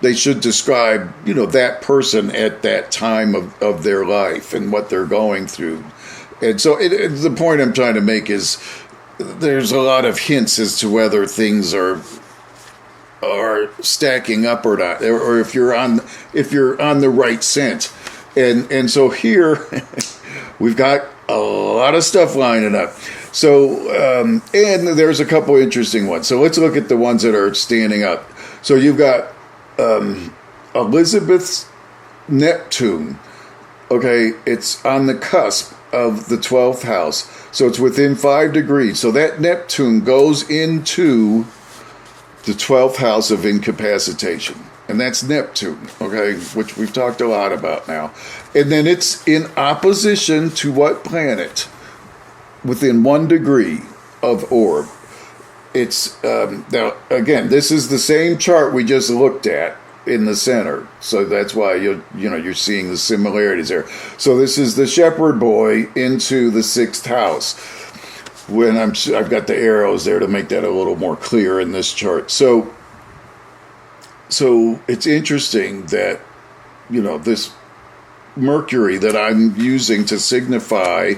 they should describe, that person at that time of their life and what they're going through. And so the point I'm trying to make is there's a lot of hints as to whether things are stacking up or not, or if you're on the right scent. And so here we've got a lot of stuff lining up. So and there's a couple interesting ones. So let's look at the ones that are standing up. So you've got Elizabeth's Neptune. Okay, it's on the cusp of the 12th house. So it's within 5 degrees. So that Neptune goes into the 12th house of incapacitation. And that's Neptune, okay, which we've talked a lot about now. And then it's in opposition to what planet? Within 1 degree of orb. It's now again. This is the same chart we just looked at in the center, so that's why you're seeing the similarities there. So this is the Shepherd boy into the 6th house. When I've got the arrows there to make that a little more clear in this chart. So it's interesting that this Mercury that I'm using to signify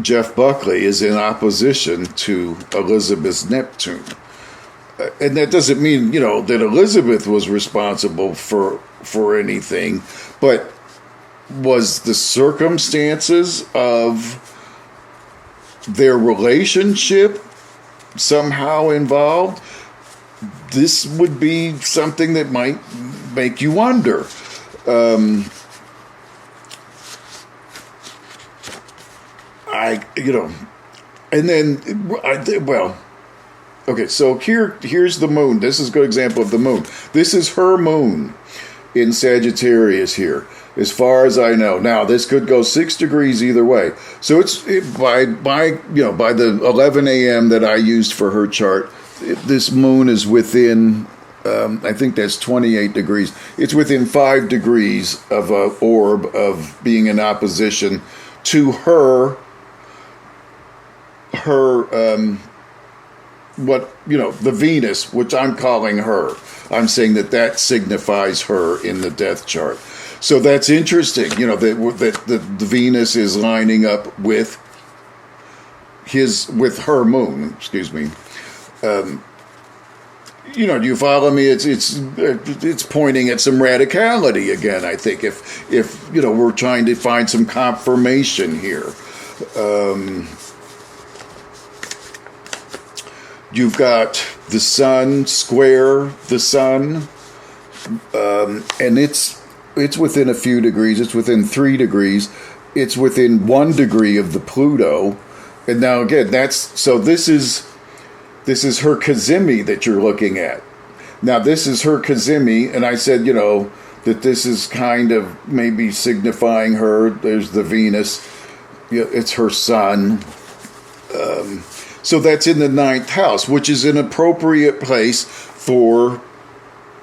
Jeff Buckley is in opposition to Elizabeth's Neptune. And that doesn't mean, that Elizabeth was responsible for anything, but was the circumstances of their relationship somehow involved? This would be something that might make you wonder. And then, okay, so here's the moon. This is a good example of the moon. This is her moon in Sagittarius here, as far as I know. Now, this could go 6 degrees either way. So by the 11 a.m. that I used for her chart, this moon is within, I think that's 28 degrees. It's within 5 degrees of an orb of being in opposition to the Venus, which I'm calling her. I'm saying that signifies her in the death chart. So that's interesting, that the Venus is lining up with her moon, excuse me. Do you follow me? It's pointing at some radicality again, I think, if we're trying to find some confirmation here. You've got the sun square the sun, and it's within a few degrees. It's within 3 degrees. It's within 1 degree of the Pluto. And now again, this is her Cazimi that you're looking at. Now this is her Cazimi, and I said, that this is kind of maybe signifying her. There's the Venus. It's her sun. So that's in the 9th house, which is an appropriate place for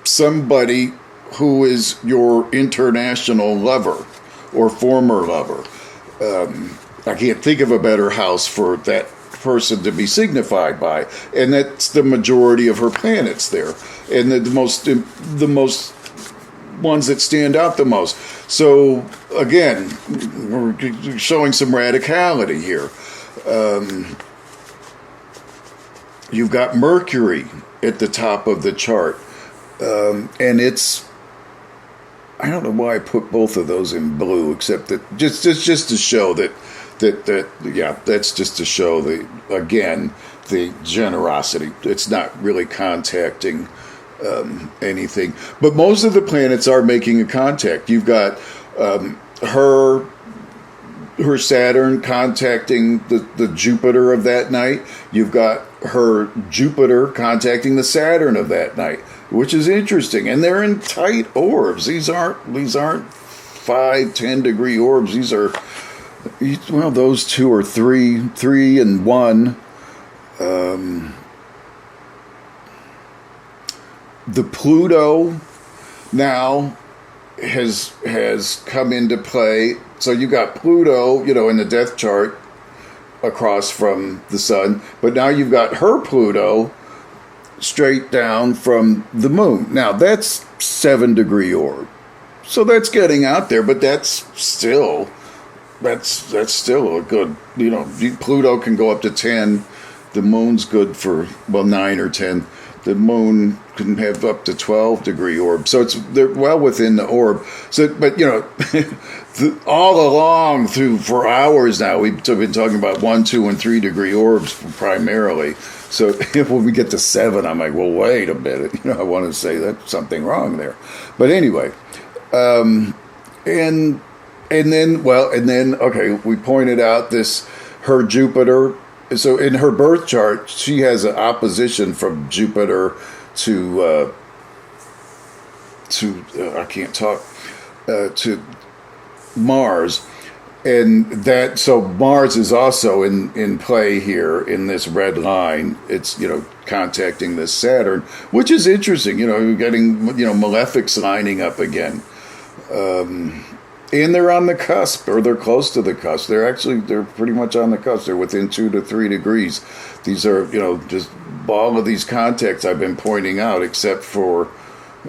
somebody who is your international lover or former lover. I can't think of a better house for that person to be signified by, and that's the majority of her planets there, and the most ones that stand out the most. So again, we're showing some radicality here. You've got Mercury at the top of the chart, and it's, I don't know why I put both of those in blue, except that just to show that that's just to show the generosity. It's not really contacting anything, but most of the planets are making a contact. You've got her Saturn contacting the Jupiter of that night. You've got her Jupiter contacting the Saturn of that night, which is interesting. And they're in tight orbs. These aren't 5-10 degree orbs. These are, well, those two are 3 and 1. The Pluto now has come into play. So you got Pluto, in the death chart across from the sun, but now you've got her Pluto straight down from the moon. Now that's 7 degree orb. So that's getting out there, but that's still a good, Pluto can go up to 10. The moon's good for 9 or 10. The moon can have up to 12 degree orb. So they're well within the orb. So, but all along for hours now, we've been talking about 1, 2, and 3 degree orbs primarily. So when we get to 7, I'm like, well, wait a minute. I want to say that's something wrong there. But anyway, and then okay, we pointed out her Jupiter. So in her birth chart, she has an opposition from Jupiter to Mars, and so Mars is also in play here in this red line. It's contacting this Saturn, which is interesting. You're getting malefics lining up again. And they're on the cusp, or they're close to the cusp. They're pretty much on the cusp. They're within 2 to 3 degrees. These are, just all of these contacts I've been pointing out, except for,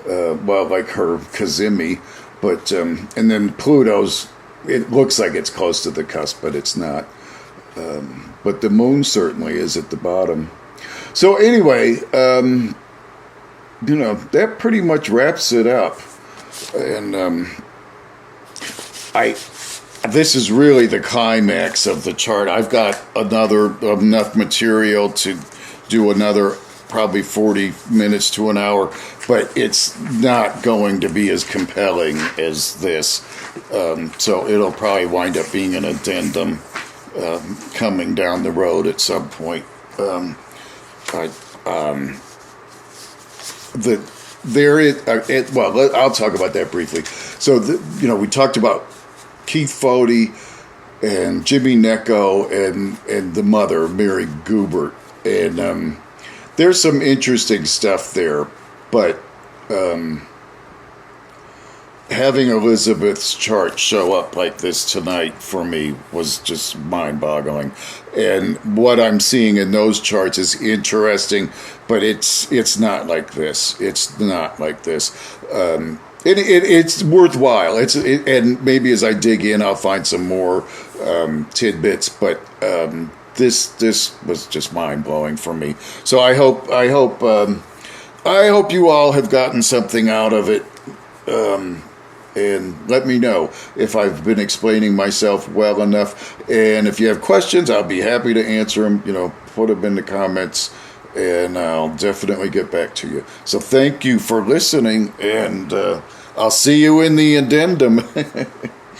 like her Kazemi. But, and then Pluto's, it looks like it's close to the cusp, but it's not. But the moon certainly is at the bottom. So anyway, that pretty much wraps it up. And, this is really the climax of the chart. I've got enough material to do another probably 40 minutes to an hour, but it's not going to be as compelling as this. So it'll probably wind up being an addendum coming down the road at some point. I'll talk about that briefly. So, we talked about Keith Fody and Jimmy Necco and the mother, Mary Goubert. And there's some interesting stuff there. But having Elizabeth's chart show up like this tonight for me was just mind-boggling. And what I'm seeing in those charts is interesting, but it's not like this. It's not like this. It's worthwhile. And maybe as I dig in, I'll find some more tidbits. But this was just mind blowing for me. So I hope you all have gotten something out of it. And let me know if I've been explaining myself well enough. And if you have questions, I'll be happy to answer them. Put them in the comments, and I'll definitely get back to you. So thank you for listening, and I'll see you in the addendum.